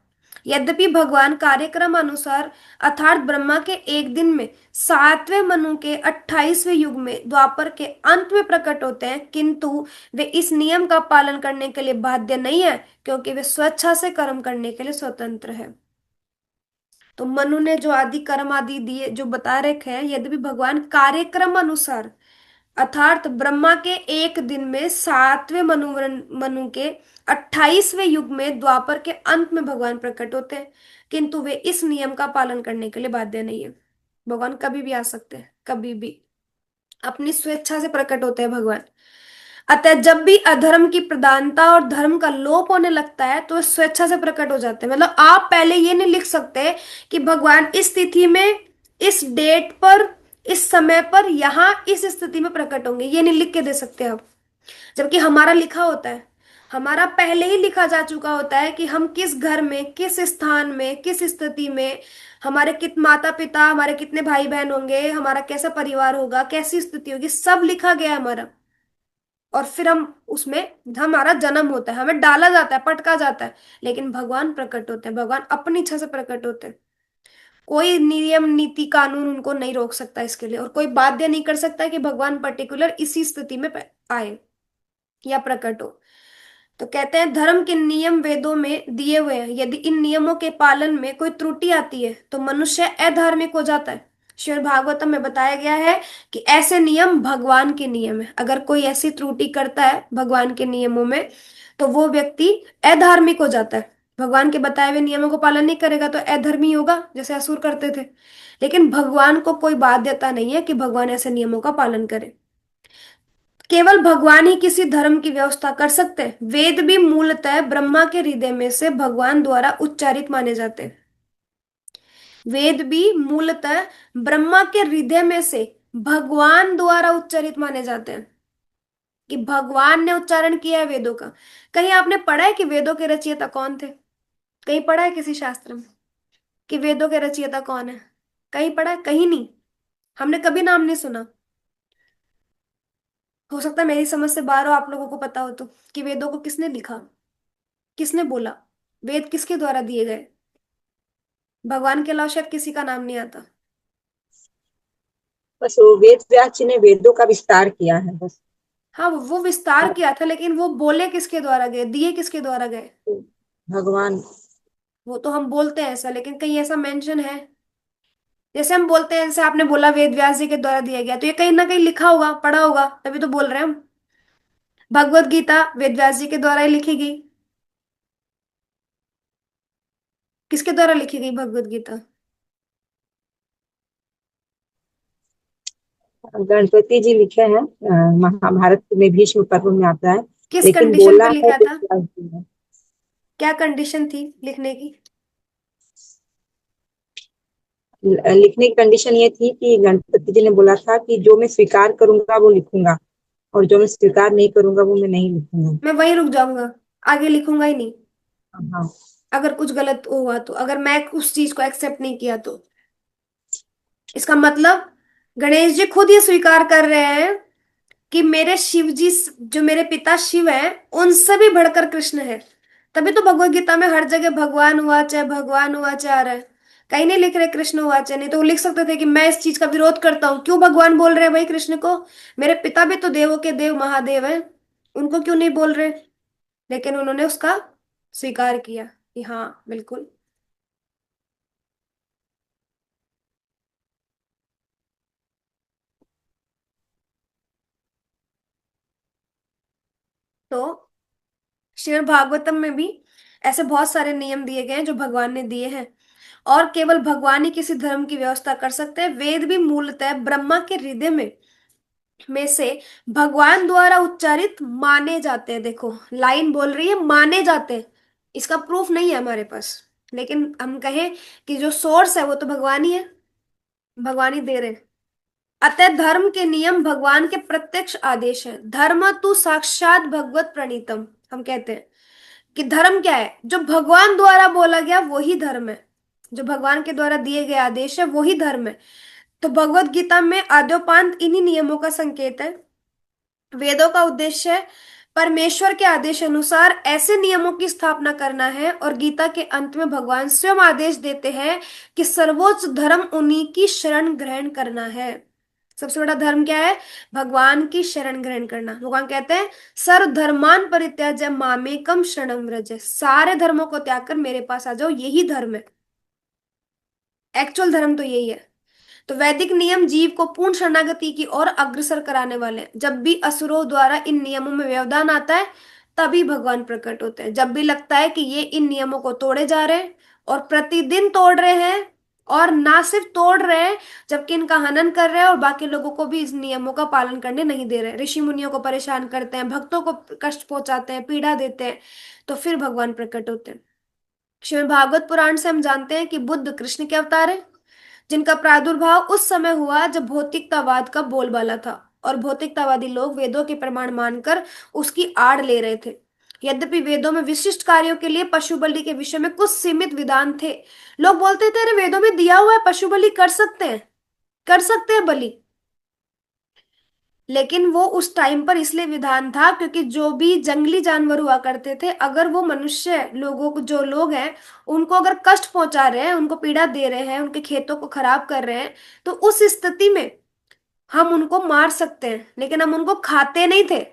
यद्यपि भगवान कार्यक्रम अनुसार अर्थात ब्रह्मा के एक दिन में सातवें मनु के 28वें युग में द्वापर के अंत में प्रकट होते हैं, किंतु वे इस नियम का पालन करने के लिए बाध्य नहीं है, क्योंकि वे स्वेच्छा से कर्म करने के लिए स्वतंत्र है। तो मनु ने जो आदि कर्म आदि दिए जो बता रखे हैं, यद्यपि भगवान कार्यक्रम अनुसार अर्थात ब्रह्मा के एक दिन में सातवें मनु के 28वें युग में द्वापर के अंत में भगवान प्रकट होते हैं, किंतु वे इस नियम का पालन करने के लिए बाध्य नहीं है। भगवान कभी भी आ सकते हैं, कभी भी अपनी स्वेच्छा से प्रकट होते हैं भगवान। अतः जब भी अधर्म की प्रधानता और धर्म का लोप होने लगता है तो वे स्वेच्छा से प्रकट हो जाते हैं। मतलब आप पहले ये नहीं लिख सकते कि भगवान इस तिथि में, इस डेट पर, इस समय पर, यहाँ इस स्थिति में प्रकट होंगे, ये नहीं लिख के दे सकते आप। जबकि हमारा लिखा होता है, हमारा पहले ही लिखा जा चुका होता है कि हम किस घर में, किस स्थान में, किस स्थिति में, हमारे कित माता पिता, हमारे कितने भाई बहन होंगे, हमारा कैसा परिवार होगा, कैसी स्थिति होगी, सब लिखा गया है हमारा। और फिर हम उसमें हमारा जन्म होता है, हमें डाला जाता है, पटका जाता है, लेकिन भगवान प्रकट होते हैं, भगवान अपनी इच्छा से प्रकट होते हैं। कोई नियम नीति कानून उनको नहीं रोक सकता इसके लिए, और कोई बाध्य नहीं कर सकता कि भगवान पर्टिकुलर इसी स्थिति में आए या प्रकट हो। तो कहते हैं धर्म के नियम वेदों में दिए हुए हैं, यदि इन नियमों के पालन में कोई त्रुटि आती है तो मनुष्य अधार्मिक हो जाता है। श्रीमद् भागवतम में बताया गया है कि ऐसे नियम भगवान के नियम है, अगर कोई ऐसी त्रुटि करता है भगवान के नियमों में तो वो व्यक्ति अधार्मिक हो जाता है। भगवान के बताए हुए नियमों को पालन नहीं करेगा तो अधर्मी होगा, जैसे असुर करते थे। लेकिन भगवान को कोई बाध्यता नहीं है कि भगवान ऐसे नियमों का पालन करे। केवल भगवान ही किसी धर्म की व्यवस्था कर सकते हैं। वेद भी मूलतः ब्रह्मा के हृदय में से भगवान द्वारा उच्चारित माने जाते हैं। वेद भी मूलतः ब्रह्मा के हृदय में से भगवान द्वारा उच्चारित माने जाते हैं, कि भगवान ने उच्चारण किया है वेदों का। कहीं आपने पढ़ा है कि वेदों के रचयिता कौन थे? कहीं पढ़ा है किसी शास्त्र में कि वेदों के रचयिता कौन है? कहीं पढ़ा है? कहीं नहीं। हमने कभी नाम नहीं सुना। हो सकता है मेरी समझ से बाहर हो, आप लोगों को पता हो तो, कि वेदों को किसने लिखा, किसने बोला, वेद किसके द्वारा दिए गए। भगवान के अलावा शायद किसी का नाम नहीं आता। बस वो वेद व्यास जी ने वेदों का विस्तार किया है बस। हाँ, वो विस्तार किया था, लेकिन वो बोले किसके द्वारा गए, दिए किसके द्वारा गए? भगवान। वो तो हम बोलते हैं ऐसा, लेकिन कहीं ऐसा मेंशन है? जैसे हम बोलते हैं, जैसे आपने बोला वेद व्यास जी के द्वारा दिया गया, तो ये कहीं ना कहीं लिखा होगा, पढ़ा होगा, तभी तो बोल रहे हैं हम। भगवत गीता वेद व्यास जी के द्वारा ही लिखी गई। किसके द्वारा लिखी गई भगवत गीता? गणपति जी लिखे हैं, महाभारत में भीष्म पर्व में आता है। किस लेकिन कंडीशन बोला पे है लिखा वेद था? व्यास जी ने। क्या कंडीशन थी लिखने की? लिखने की कंडीशन ये थी कि गणपति जी ने बोला था कि जो मैं स्वीकार करूंगा वो लिखूंगा, और जो मैं स्वीकार नहीं करूंगा वो मैं नहीं लिखूंगा। मैं वहीं रुक जाऊंगा, आगे लिखूंगा ही नहीं। हाँ। अगर कुछ गलत हुआ तो, अगर मैं उस चीज को एक्सेप्ट नहीं किया तो, इसका मतलब गणेश जी खुद ये स्वीकार कर रहे हैं कि मेरे शिव जी, जो मेरे पिता शिव हैं, उनसे भी बढ़कर कृष्ण है। तभी तो भगवत गीता में हर जगह भगवान उवाच है, भगवान उवाच आ रहा है। कहीं नहीं लिख रहे कृष्ण उवाच है। नहीं तो वो लिख सकते थे कि मैं इस चीज का विरोध करता हूँ, क्यों भगवान बोल रहे हैं भाई कृष्ण को? मेरे पिता भी तो देवों के देव महादेव हैं, उनको क्यों नहीं बोल रहे? लेकिन उन्होंने उसका स्वीकार किया कि हाँ बिल्कुल। तो श्रीमद् भागवतम में भी ऐसे बहुत सारे नियम दिए गए हैं जो भगवान ने दिए हैं, और केवल भगवान ही किसी धर्म की व्यवस्था कर सकते हैं। वेद भी मूलतः ब्रह्मा के हृदय में से भगवान द्वारा उच्चारित माने जाते हैं। देखो लाइन बोल रही है माने जाते हैं, इसका प्रूफ नहीं है हमारे पास, लेकिन हम कहें कि जो सोर्स है वो तो भगवान ही है, भगवान ही दे रहे हैं। अतः धर्म के नियम भगवान के प्रत्यक्ष आदेश हैं। धर्म तु साक्षात भगवत प्रणीतम। हम कहते हैं कि धर्म क्या है? जो भगवान द्वारा बोला गया वही धर्म है, जो भगवान के द्वारा दिए गए आदेश है वही धर्म है। तो भगवत गीता में आद्योपांत इन्हीं नियमों का संकेत है। वेदों का उद्देश्य परमेश्वर के आदेश अनुसार ऐसे नियमों की स्थापना करना है। और गीता के अंत में भगवान स्वयं आदेश देते हैं कि सर्वोच्च धर्म उन्हीं की शरण ग्रहण करना है। सबसे बड़ा धर्म क्या है? भगवान की शरण ग्रहण करना। भगवान कहते हैं सर्व धर्मान परित्याज्य मामेकम शरणं व्रज। सारे धर्मों को त्याग कर मेरे पास आ जाओ, यही धर्म है। एक्चुअल धर्म तो यही है। तो वैदिक नियम जीव को पूर्ण शरणागति की ओर अग्रसर कराने वाले हैं। जब भी असुरों द्वारा इन नियमों में व्यवधान आता है, तभी भगवान प्रकट होते हैं। जब भी लगता है कि ये इन नियमों को तोड़े जा रहे हैं और प्रतिदिन तोड़ रहे हैं, और ना सिर्फ तोड़ रहे हैं, जबकि इनका हनन कर रहे हैं और बाकी लोगों को भी इस नियमों का पालन करने नहीं दे रहे, ऋषि मुनियों को परेशान करते हैं, भक्तों को कष्ट पहुंचाते हैं, पीड़ा देते हैं, तो फिर भगवान प्रकट होते हैं। श्रीमद् भागवत पुराण से हम जानते हैं कि बुद्ध कृष्ण के अवतार है, जिनका प्रादुर्भाव उस समय हुआ जब भौतिकतावाद का बोलबाला था और भौतिकतावादी लोग वेदों के प्रमाण मानकर उसकी आड़ ले रहे थे। यद्यपि वेदों में विशिष्ट कार्यों के लिए पशु बलि के विषय में कुछ सीमित विधान थे। लोग बोलते थे अरे वेदों में दिया हुआ है, पशु बलि कर सकते हैं, कर सकते हैं बलि। लेकिन वो उस टाइम पर इसलिए विधान था क्योंकि जो भी जंगली जानवर हुआ करते थे, अगर वो मनुष्य लोगों को, जो लोग हैं, उनको अगर कष्ट पहुंचा रहे हैं, उनको पीड़ा दे रहे हैं, उनके खेतों को खराब कर रहे हैं, तो उस स्थिति में हम उनको मार सकते हैं, लेकिन हम उनको खाते नहीं थे।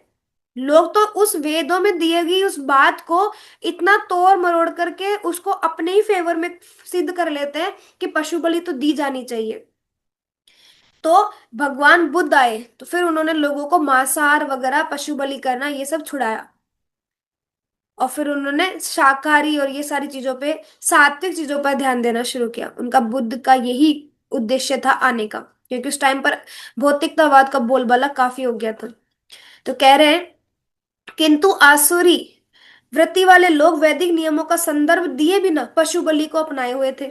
लोग तो उस वेदों में दिए गई उस बात को इतना तोड़ मरोड़ करके उसको अपने ही फेवर में सिद्ध कर लेते हैं कि पशु बलि तो दी जानी चाहिए। तो भगवान बुद्ध आए तो फिर उन्होंने लोगों को मांसाहार वगैरह, पशु बलि करना, ये सब छुड़ाया। और फिर उन्होंने शाकाहारी और ये सारी चीजों पे, सात्विक चीजों पर ध्यान देना शुरू किया। उनका, बुद्ध का यही उद्देश्य था आने का, क्योंकि उस टाइम पर भौतिकतावाद का बोलबाला काफी हो गया था। तो कह रहे हैं किंतु आसुरी वृत्ति वाले लोग वैदिक नियमों का संदर्भ दिए बिना पशु बलि को अपनाए हुए थे।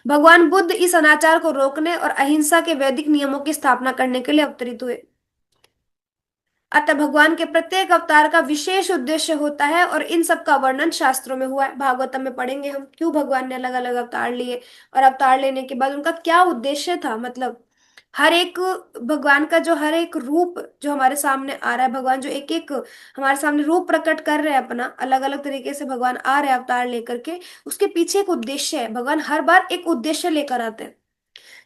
भगवान बुद्ध इस अनाचार को रोकने और अहिंसा के वैदिक नियमों की स्थापना करने के लिए अवतरित हुए। अतः भगवान के प्रत्येक अवतार का विशेष उद्देश्य होता है और इन सब का वर्णन शास्त्रों में हुआ है। भागवतम में पढ़ेंगे हम क्यों भगवान ने अलग अलग अवतार लिए, और अवतार लेने के बाद उनका क्या उद्देश्य था। मतलब हर एक भगवान का जो हर एक रूप जो हमारे सामने आ रहा है, भगवान जो एक एक हमारे सामने रूप प्रकट कर रहे हैं अपना, अलग अलग तरीके से भगवान आ रहे हैं अवतार लेकर के, उसके पीछे एक उद्देश्य है। भगवान हर बार एक उद्देश्य लेकर आते हैं।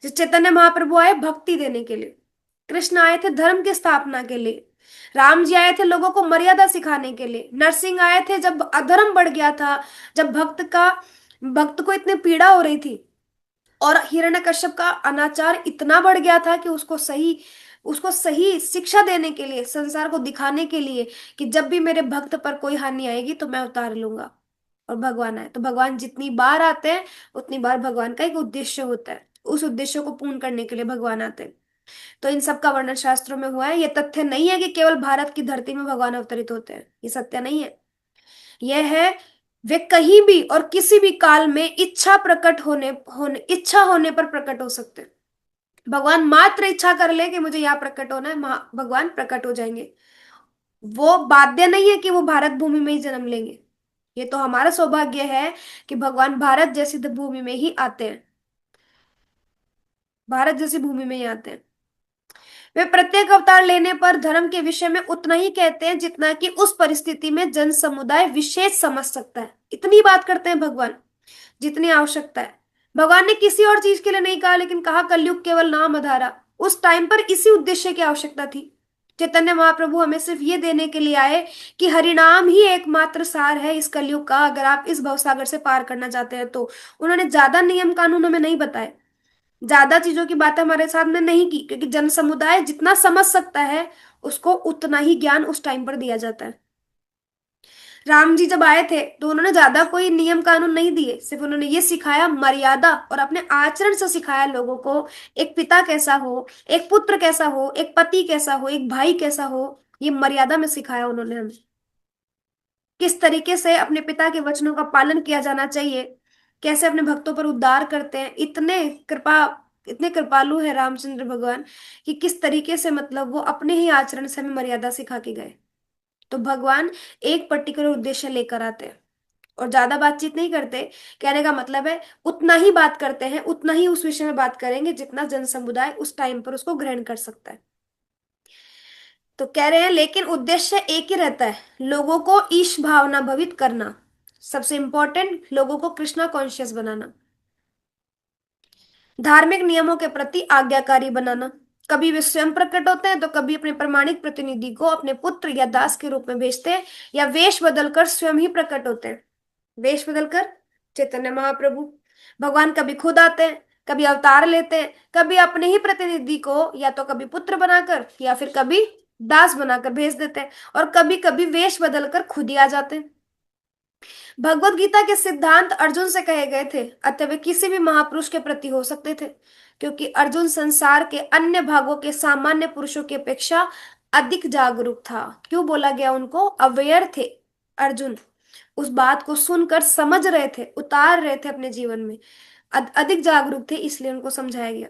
जिस चैतन्य महाप्रभु आए भक्ति देने के लिए, कृष्ण आए थे धर्म की स्थापना के लिए, राम जी आए थे लोगों को मर्यादा सिखाने के लिए, नरसिंह आए थे जब अधर्म बढ़ गया था, जब भक्त को इतनी पीड़ा हो रही थी और हिरण्यकश्यप का अनाचार इतना बढ़ गया था कि उसको सही शिक्षा देने के लिए, संसार को दिखाने के लिए कि जब भी मेरे भक्त पर कोई हानि आएगी तो मैं उतार लूंगा। और भगवान आए तो भगवान जितनी बार आते हैं उतनी बार भगवान का एक उद्देश्य होता है, उस उद्देश्य को पूर्ण करने के लिए भगवान आते हैं। तो इन सब का वर्णन शास्त्रों में हुआ है। ये तथ्य नहीं है कि केवल भारत की धरती में भगवान अवतरित होते हैं, ये सत्य नहीं है। यह है वे कहीं भी और किसी भी काल में इच्छा होने पर प्रकट हो सकते हैं। भगवान मात्र इच्छा कर ले कि मुझे यहाँ प्रकट होना है, भगवान प्रकट हो जाएंगे। वो बाध्य नहीं है कि वो भारत भूमि में ही जन्म लेंगे। ये तो हमारा सौभाग्य है कि भगवान भारत जैसी भूमि में ही आते हैं, भारत जैसी भूमि में ही आते हैं। वे प्रत्येक अवतार लेने पर धर्म के विषय में उतना ही कहते हैं जितना कि उस परिस्थिति में जन समुदाय विशेष समझ सकता है। इतनी बात करते हैं भगवान जितनी आवश्यकता है। भगवान ने किसी और चीज के लिए नहीं कहा, लेकिन कहा कलयुग केवल नाम आधारा। उस टाइम पर इसी उद्देश्य की आवश्यकता थी। चैतन्य महाप्रभु हमें सिर्फ ये देने के लिए आए कि हरिनाम ही एकमात्र सार है इस कलयुग का, अगर आप इस भवसागर से पार करना चाहते हैं तो। उन्होंने ज्यादा नियम कानून हमें नहीं बताए, ज्यादा चीजों की बातें हमारे सामने नहीं की, क्योंकि जन समुदाय जितना समझ सकता है उसको उतना ही ज्ञान उस टाइम पर दिया जाता है। राम जी जब आए थे तो उन्होंने ज्यादा कोई नियम कानून नहीं दिए, सिर्फ उन्होंने ये सिखाया मर्यादा, और अपने आचरण से सिखाया लोगों को एक पिता कैसा हो, एक पुत्र कैसा हो, एक पति कैसा हो, एक भाई कैसा हो। ये मर्यादा में सिखाया उन्होंने हमें, किस तरीके से अपने पिता के वचनों का पालन किया जाना चाहिए, कैसे अपने भक्तों पर उद्धार करते हैं। इतने कृपालु है रामचंद्र भगवान कि किस तरीके से, मतलब वो अपने ही आचरण से हमें मर्यादा सिखा के गए। तो भगवान एक पर्टिकुलर उद्देश्य लेकर आते हैं और ज्यादा बातचीत नहीं करते। कहने का मतलब है उतना ही बात करते हैं, उतना ही उस विषय में बात करेंगे जितना जन समुदाय उस टाइम पर उसको ग्रहण कर सकता है। तो कह रहे हैं लेकिन उद्देश्य एक ही रहता है, लोगों को ईश भावना भवित करना। सबसे इंपॉर्टेंट, लोगों को कृष्णा कॉन्शियस बनाना, धार्मिक नियमों के प्रति आज्ञाकारी बनाना। कभी वे स्वयं प्रकट होते हैं तो कभी अपने प्रमाणिक प्रतिनिधि को अपने पुत्र या दास के रूप में भेजते हैं, या वेश बदलकर स्वयं ही प्रकट होते हैं। वेश बदलकर, चैतन्य महाप्रभु भगवान कभी खुद आते हैं, कभी अवतार लेते हैं, कभी अपने ही प्रतिनिधि को या तो कभी पुत्र बनाकर या फिर कभी दास बनाकर भेज देते हैं, और कभी कभी वेश बदलकर खुद ही आ जाते हैं। भगवत गीता के सिद्धांत अर्जुन से कहे गए थे, अतः वे किसी भी महापुरुष के प्रति हो सकते थे, क्योंकि अर्जुन संसार के अन्य भागों के सामान्य पुरुषों की अपेक्षा अधिक जागरूक था। क्यों बोला गया उनको अवेयर थे? अर्जुन उस बात को सुनकर समझ रहे थे, उतार रहे थे अपने जीवन में, अधिक जागरूक थे, इसलिए उनको समझाया गया।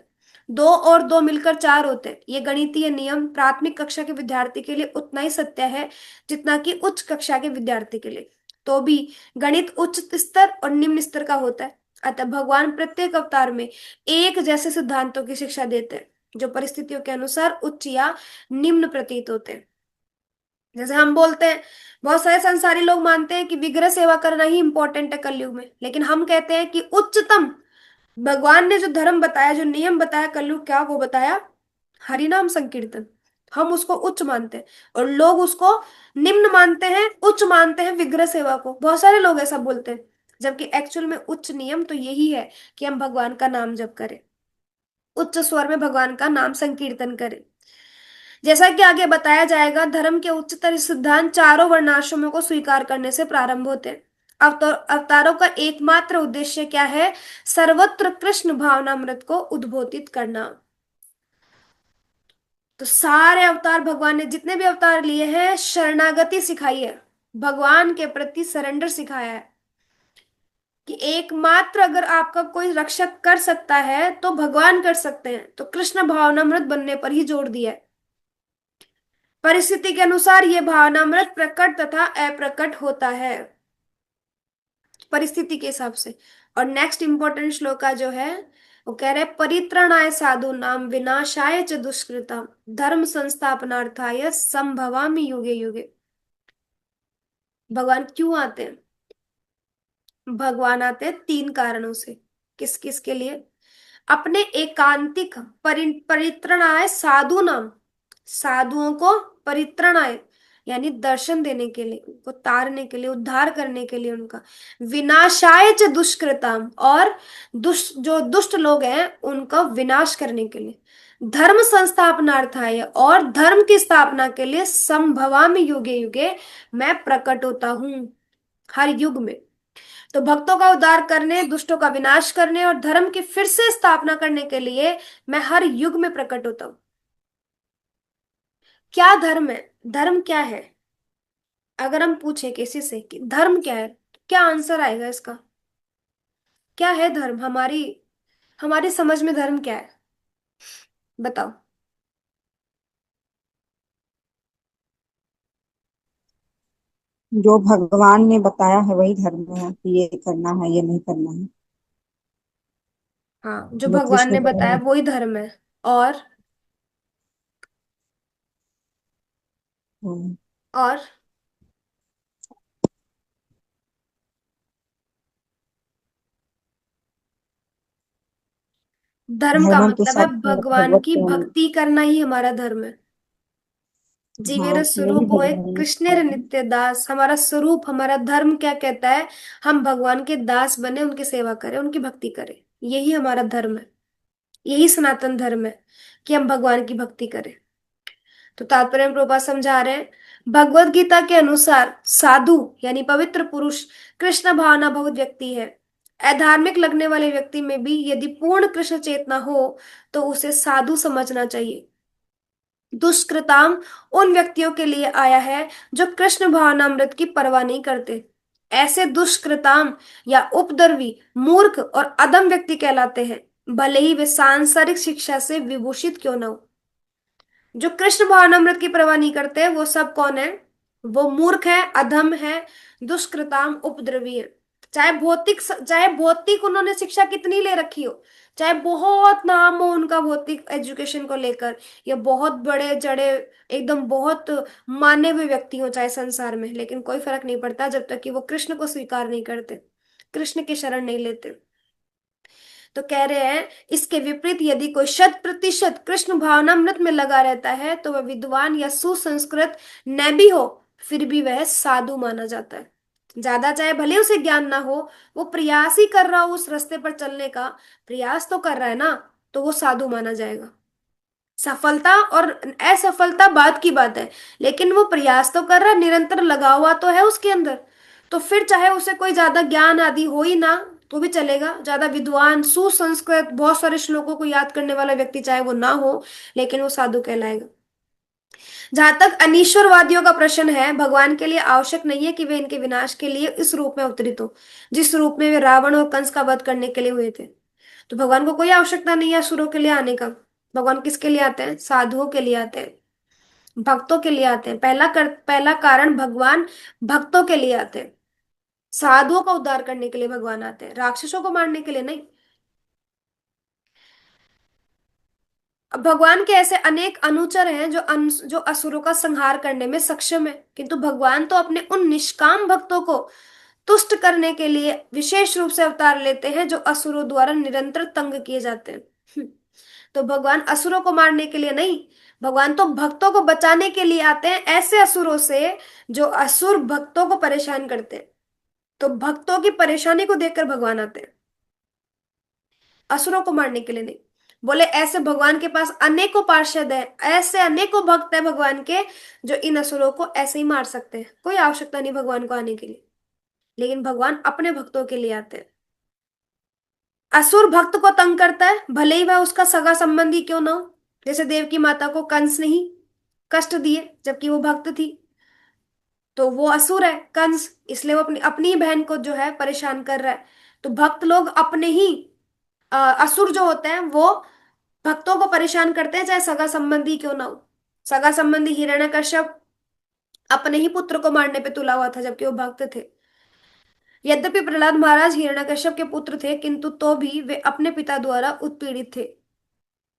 दो और दो मिलकर चार होते हैं, ये गणितीय नियम प्राथमिक कक्षा के विद्यार्थी के लिए उतना ही सत्य है जितना कि उच्च कक्षा के विद्यार्थी के लिए। तो भी गणित उच्च स्तर और निम्न स्तर का होता है, अतः भगवान प्रत्येक अवतार में एक जैसे सिद्धांतों की शिक्षा देते हैं जो परिस्थितियों के अनुसार उच्च या निम्न प्रतीत होते हैं। जैसे हम बोलते हैं, बहुत सारे संसारी लोग मानते हैं कि विग्रह सेवा करना ही इंपॉर्टेंट है कलयुग में, लेकिन हम कहते हैं कि उच्चतम भगवान ने जो धर्म बताया, जो नियम बताया कलयुग क्या, वो बताया हरिनाम संकीर्तन। हम उसको उच्च मानते हैं, और लोग उसको निम्न मानते हैं, उच्च मानते हैं विग्रह सेवा को। बहुत सारे लोग ऐसा बोलते हैं, जबकि एक्चुअल में उच्च नियम तो यही है कि हम भगवान का नाम जप करें, उच्च स्वर में भगवान का नाम संकीर्तन करें। जैसा कि आगे बताया जाएगा, धर्म के उच्चतर सिद्धांत चारों वर्णाश्रमों को स्वीकार करने से प्रारंभ होते हैं। अवतारों का एकमात्र उद्देश्य क्या है? सर्वत्र कृष्ण भावनामृत को उद्बोधित करना। तो सारे अवतार, भगवान ने जितने भी अवतार लिए हैं, शरणागति सिखाई है, भगवान के प्रति सरेंडर सिखाया है, कि एकमात्र अगर आपका कोई रक्षक कर सकता है तो भगवान कर सकते हैं। तो कृष्ण भावनामृत बनने पर ही जोर दिया है। परिस्थिति के अनुसार यह भावनामृत प्रकट तथा अप्रकट होता है, परिस्थिति के हिसाब से। और नेक्स्ट इंपॉर्टेंट श्लोका जो है, वो कह रहे परित्रणाय साधु नाम विनाशाय च दुष्कृतम धर्म संस्थापनार्थाय संभवामि युगे युगे। भगवान क्यों आते हैं? भगवान आते हैं तीन कारणों से। किस किस के लिए? अपने एकांतिक परित्रणाय साधु नाम, साधुओं को परित्रणाय यानी दर्शन देने के लिए, उनको तारने के लिए, उद्धार करने के लिए उनका। विनाशाय च दुष्कृताम, और जो दुष्ट लोग हैं उनका विनाश करने के लिए। धर्म संस्थापनार्थाय, और धर्म की स्थापना के लिए। संभवामि युगे युगे, मैं प्रकट होता हूं हर युग में। तो भक्तों का उद्धार करने, दुष्टों का विनाश करने और धर्म की फिर से स्थापना करने के लिए मैं हर युग में प्रकट होता हूं। क्या धर्म है? धर्म क्या है? अगर हम पूछे किसी से कि धर्म क्या है, तो क्या आंसर आएगा इसका? क्या है धर्म? हमारी हमारी समझ में धर्म क्या है? बताओ। जो भगवान ने बताया है वही धर्म है, कि ये करना है ये नहीं करना है। हाँ, जो जो भगवान कृष्ण ने बताया बोले। वही धर्म है। और हम्म, और धर्म का धर्म तो मतलब है सब भगवान भगवत की भक्ति करना ही हमारा धर्म है। हाँ, जीवेर यही स्वरूप होए भगवान ने कृष्णेर सिखाया है। नित्य दास। हमारा स्वरूप, हमारा धर्म क्या कहता है? हम भगवान के दास बने, उनकी सेवा करें, उनकी भक्ति करें। यही हमारा धर्म है, यही सनातन धर्म है, कि हम भगवान की भक्ति करें। तो तात्पर्य में प्रभुपाद समझा रहे हैं, भगवत गीता के अनुसार साधु यानी पवित्र पुरुष कृष्ण भावना बहुत व्यक्ति है। अधार्मिक लगने वाले व्यक्ति में भी यदि पूर्ण कृष्ण चेतना हो तो उसे साधु समझना चाहिए। दुष्कृताम उन व्यक्तियों के लिए आया है जो कृष्ण भावनामृत की परवाह नहीं करते। ऐसे दुष्कृताम या उपद्रवी, मूर्ख और अधम व्यक्ति कहलाते हैं, भले ही वे सांसारिक शिक्षा से विभूषित क्यों न हो। जो कृष्ण भावनामृत की परवाह नहीं करते, वो सब कौन है? वो मूर्ख है, अधम है, दुष्कृताम, उपद्रवी है। चाहे भौतिक उन्होंने शिक्षा कितनी ले रखी हो, चाहे बहुत नाम हो उनका भौतिक एजुकेशन को लेकर, या बहुत बड़े जड़े एकदम बहुत माने हुए व्यक्ति हो चाहे संसार में, लेकिन कोई फर्क नहीं पड़ता जब तक कि वो कृष्ण को स्वीकार नहीं करते, कृष्ण की शरण नहीं लेते। तो कह रहे हैं इसके विपरीत यदि कोई 100% कृष्ण भावनामृत में लगा रहता है तो वह विद्वान या सुसंस्कृत न भी हो, फिर भी वह साधु माना जाता है। ज्यादा चाहे भले उसे ज्ञान ना हो, वो प्रयास ही कर रहा हो उस रास्ते पर चलने का, प्रयास तो कर रहा है ना, तो वो साधु माना जाएगा। सफलता और असफलता बात की बात है, लेकिन वो प्रयास तो कर रहा है, निरंतर लगा हुआ तो है उसके अंदर। तो फिर चाहे उसे कोई ज्यादा ज्ञान आदि हो ही ना, तो भी चलेगा, ज्यादा विद्वान सुसंस्कृत बहुत सारे श्लोकों को याद करने वाला व्यक्ति चाहे वो ना हो, लेकिन वो साधु कहलाएगा। जहां तक अनीश्वरवादियों का प्रश्न है, भगवान के लिए आवश्यक नहीं है कि वे इनके विनाश के लिए इस रूप में अवतरित हो जिस रूप में वे रावण और कंस का वध करने के लिए हुए थे। तो भगवान को कोई आवश्यकता नहीं है असुरों के लिए आने का। भगवान किसके लिए आते हैं? साधुओं के लिए आते हैं, भक्तों के लिए आते हैं। पहला कारण भगवान भक्तों के लिए आते हैं, साधुओं का उद्धार करने के लिए भगवान आते हैं, राक्षसों को मारने के लिए नहीं। अब भगवान के ऐसे अनेक अनुचर हैं जो असुरों का संहार करने में सक्षम है, किंतु भगवान तो अपने उन निष्काम भक्तों को तुष्ट करने के लिए विशेष रूप से अवतार लेते हैं जो असुरों द्वारा निरंतर तंग किए जाते हैं। तो भगवान असुरों को मारने के लिए नहीं, भगवान तो भक्तों को बचाने के लिए आते हैं ऐसे असुरों से जो असुर भक्तों को परेशान करते हैं। तो भक्तों की परेशानी को देखकर भगवान आते हैं, असुरों को मारने के लिए नहीं। बोले ऐसे भगवान के पास अनेकों पार्षद है, ऐसे अनेकों भक्त है भगवान के जो इन असुरों को ऐसे ही मार सकते हैं, कोई आवश्यकता नहीं भगवान को आने के लिए, लेकिन भगवान अपने भक्तों के लिए आते हैं। असुर भक्त को तंग करता है, भले ही वह उसका सगा संबंधी क्यों ना हो। जैसे देवकी माता को कंस ने ही कष्ट दिए जबकि वो भक्त थी, तो वो असुर है कंस, इसलिए वो अपनी अपनी ही बहन को जो है परेशान कर रहा है। तो भक्त लोग अपने ही असुर जो होते हैं वो भक्तों को परेशान करते हैं चाहे सगा संबंधी क्यों ना हो। सगा संबंधी हिरण्यकश्यप अपने ही पुत्र को मारने पे तुला हुआ था जबकि वो भक्त थे। यद्यपि प्रहलाद महाराज हिरण्यकश्यप के पुत्र थे, किंतु तो भी वे अपने पिता द्वारा उत्पीड़ित थे।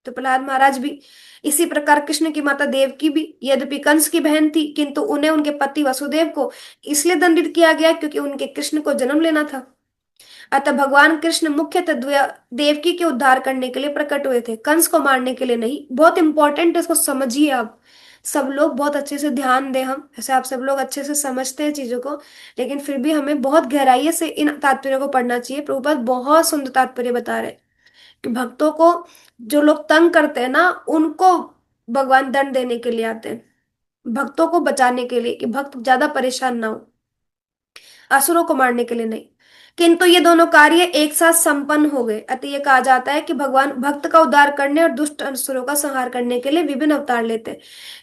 तो प्रहलाद महाराज भी, इसी प्रकार कृष्ण की माता देवकी भी यद्यपि कंस की बहन थी, किंतु उन्हें उनके पति वसुदेव को इसलिए दंडित किया गया क्योंकि उनके कृष्ण को जन्म लेना था। अतः भगवान कृष्ण मुख्यतः देवकी के उद्धार करने के लिए प्रकट हुए थे, कंस को मारने के लिए नहीं। बहुत इंपॉर्टेंट है, इसको समझिए आप। सब लोग बहुत अच्छे से ध्यान दें, हम ऐसे आप सब लोग अच्छे से समझते हैं चीजों को, लेकिन फिर भी हमें बहुत गहराई से इन तात्पर्यों को पढ़ना चाहिए। प्रभुपाद बहुत सुंदर तात्पर्य बता रहे हैं कि भक्तों को जो लोग तंग करते हैं ना, उनको भगवान दंड देने के लिए आते हैं, भक्तों को बचाने के लिए कि भक्त ज्यादा परेशान ना हो, असुरों को मारने के लिए नहीं। किंतु ये दोनों कार्य एक साथ संपन्न हो गए, अतः ये कहा जाता है कि भगवान भक्त का उद्धार करने और दुष्ट असुरों का संहार करने के लिए विभिन्न अवतार लेते हैं।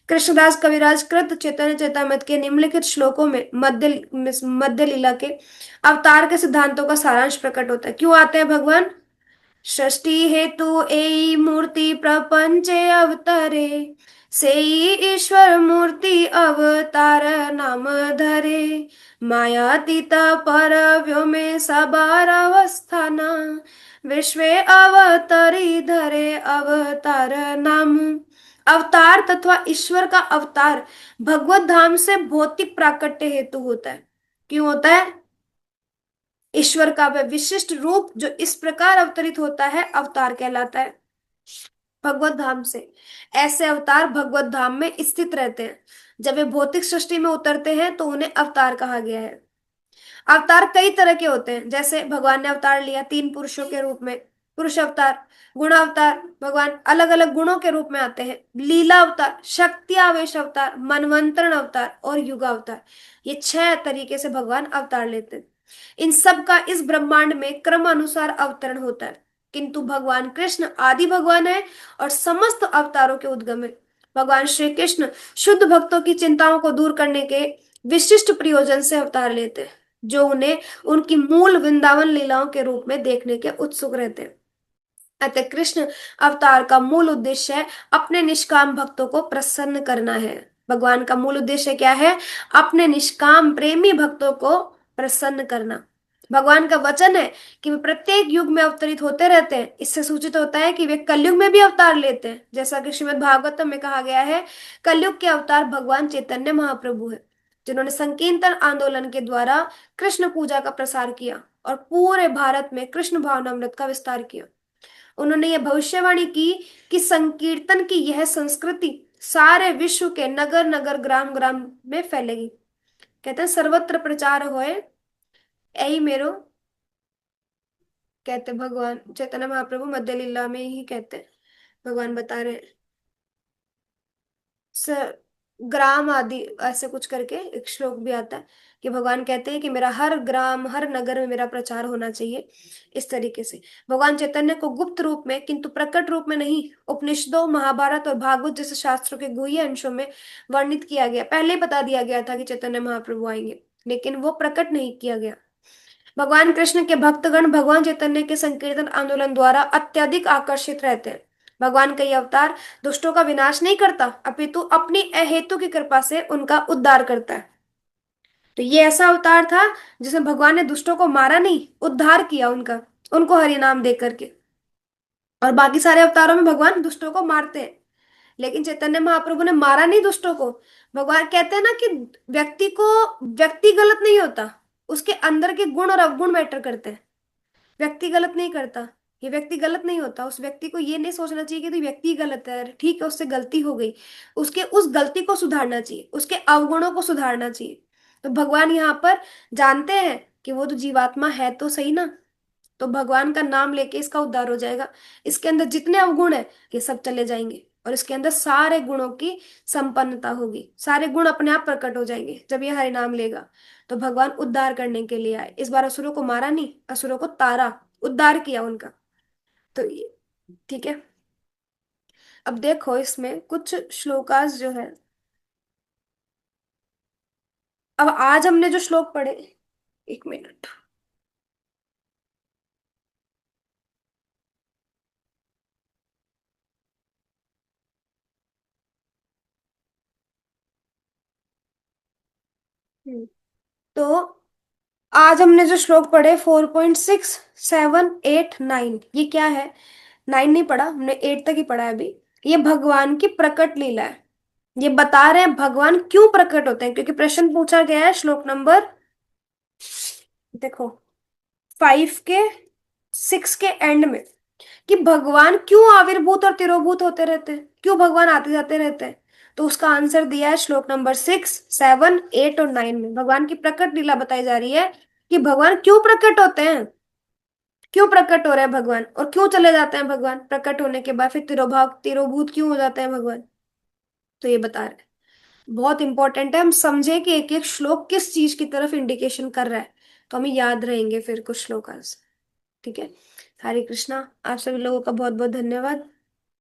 कृष्णदास कविराज कृत चैतन्य चेतामृत के निम्नलिखित श्लोकों में मध्य लीला के अवतार के सिद्धांतों का सारांश प्रकट होता है। क्यों आते हैं भगवान? षष्ठी हेतु एई मूर्ति प्रपंचे अवतरे, सेई ईश्वर मूर्ति अवतार नाम धरे, मायातीत पर व्योमे सबार अवस्थाना, विश्वे अवतरी धरे अवतार नाम। अवतार तथा ईश्वर का अवतार भगवत धाम से भौतिक प्राकट्य हेतु होता है। क्यों होता है? ईश्वर का वह विशिष्ट रूप जो इस प्रकार अवतरित होता है अवतार कहलाता है भगवत धाम से। ऐसे अवतार भगवत धाम में स्थित रहते हैं, जब वे भौतिक सृष्टि में उतरते हैं तो उन्हें अवतार कहा गया है। अवतार कई तरह के होते हैं, जैसे भगवान ने अवतार लिया 3 पुरुषों के रूप में, पुरुष अवतार। गुण अवतार, भगवान अलग अलग गुणों के रूप में आते हैं। लीला अवतार, शक्ति आवेश अवतार, मनवंतरण अवतार और युग अवतार, ये 6 तरीके से भगवान अवतार लेते हैं। इन सब का इस ब्रह्मांड में क्रम अनुसार अवतरण होता है, किंतु भगवान कृष्ण आदि भगवान है और समस्त अवतारों के उद्गम है। भगवान श्री कृष्ण शुद्ध भक्तों की चिंताओं को दूर करने के विशिष्ट प्रयोजन से अवतार लेते हैं, जो उन्हें उनकी मूल वृंदावन लीलाओं के रूप में देखने के उत्सुक रहते हैं। अतः कृष्ण अवतार का मूल उद्देश्य है अपने निष्काम भक्तों को प्रसन्न करना है। भगवान का मूल उद्देश्य क्या है? अपने निष्काम प्रेमी भक्तों को प्रसन्न करना। भगवान का वचन है कि वे प्रत्येक युग में अवतरित होते रहते हैं। इससे सूचित होता है कि वे कलयुग में भी अवतार लेते हैं, जैसा कि श्रीमद् भागवतम में कहा गया है, कलयुग के अवतार भगवान चैतन्य महाप्रभु है, जिन्होंने संकीर्तन आंदोलन के द्वारा कृष्ण पूजा का प्रसार किया और पूरे भारत में कृष्ण भावनामृत का विस्तार किया। उन्होंने यह भविष्यवाणी की कि संकीर्तन की यह संस्कृति सारे विश्व के नगर नगर ग्राम ग्राम में फैलेगी। कहते हैं सर्वत्र प्रचार होए, यही मेरो, कहते भगवान चैतन्य महाप्रभु मध्य लीला में ही कहते हैं, भगवान बता रहे हैं। स ग्राम आदि ऐसे कुछ करके एक श्लोक भी आता है कि भगवान कहते हैं कि मेरा हर ग्राम हर नगर में मेरा प्रचार होना चाहिए। इस तरीके से भगवान चैतन्य को गुप्त रूप में किंतु प्रकट रूप में नहीं, उपनिषदों महाभारत और भागवत जैसे शास्त्रों के गुह्य अंशों में वर्णित किया गया। पहले ही बता दिया गया था कि चैतन्य महाप्रभु आएंगे, लेकिन वो प्रकट नहीं किया गया। भगवान कृष्ण के भक्तगण भगवान चैतन्य के संकीर्तन आंदोलन द्वारा अत्यधिक आकर्षित रहते हैं। भगवान का यह अवतार दुष्टों का विनाश नहीं करता, अपितु अपनी अहेतु की कृपा से उनका उद्धार करता है। तो ये ऐसा अवतार था जिसमें भगवान ने दुष्टों को मारा नहीं, उद्धार किया उनका, उनको हरि नाम दे करके। और बाकी सारे अवतारों में भगवान दुष्टों को मारते हैं, लेकिन चैतन्य महाप्रभु ने मारा नहीं दुष्टों को। भगवान कहते हैं ना कि व्यक्ति को, व्यक्ति गलत नहीं होता, उसके अंदर के गुण और अवगुण मैटर करते हैं। व्यक्ति गलत नहीं करता, ये व्यक्ति गलत नहीं होता। उस व्यक्ति को ये नहीं सोचना चाहिए कि तो व्यक्ति गलत है, ठीक है उससे गलती हो गई, उसके उस गलती को सुधारना चाहिए, उसके अवगुणों को सुधारना चाहिए। तो भगवान यहाँ पर जानते हैं कि वो तो जीवात्मा है तो सही ना, तो भगवान का नाम लेके इसका उद्धार हो जाएगा। इसके अंदर जितने अवगुण है ये सब चले जाएंगे और इसके अंदर सारे गुणों की संपन्नता होगी, सारे गुण अपने आप प्रकट हो जाएंगे जब ये हरि नाम लेगा। तो भगवान उद्धार करने के लिए आए, इस बार असुरों को मारा नहीं, असुरों को तारा, उद्धार किया उनका। तो ये ठीक है। अब देखो इसमें कुछ श्लोकास जो है, अब आज हमने जो श्लोक पढ़े, एक मिनट। तो आज हमने जो श्लोक पढ़े 4.6, 7, 8, 9, ये क्या है? 9 नहीं पढ़ा हमने, 8 तक ही पढ़ा है अभी। ये भगवान की प्रकट लीला है। ये बता रहे हैं भगवान क्यों प्रकट होते हैं, क्योंकि प्रश्न पूछा गया है श्लोक नंबर, देखो 5 के 6 के एंड में, कि भगवान क्यों आविर्भूत और तिरोभूत होते रहते हैं, क्यों भगवान आते जाते रहते हैं। तो उसका आंसर दिया है श्लोक नंबर 6, 7, 8 और 9 में। भगवान की प्रकट लीला बताई जा रही है कि भगवान क्यों प्रकट होते हैं, क्यों प्रकट हो रहे हैं भगवान, और क्यों चले जाते हैं भगवान प्रकट होने के बाद, फिर तिरोभाव तिरोभूत क्यों हो जाते हैं भगवान। तो ये बता रहे हैं। बहुत इंपॉर्टेंट है हम समझे कि एक एक श्लोक किस चीज की तरफ इंडिकेशन कर रहा है, तो हमें याद रहेंगे फिर कुछ श्लोक आज। ठीक है। हरे कृष्णा। आप सभी लोगों का बहुत बहुत धन्यवाद।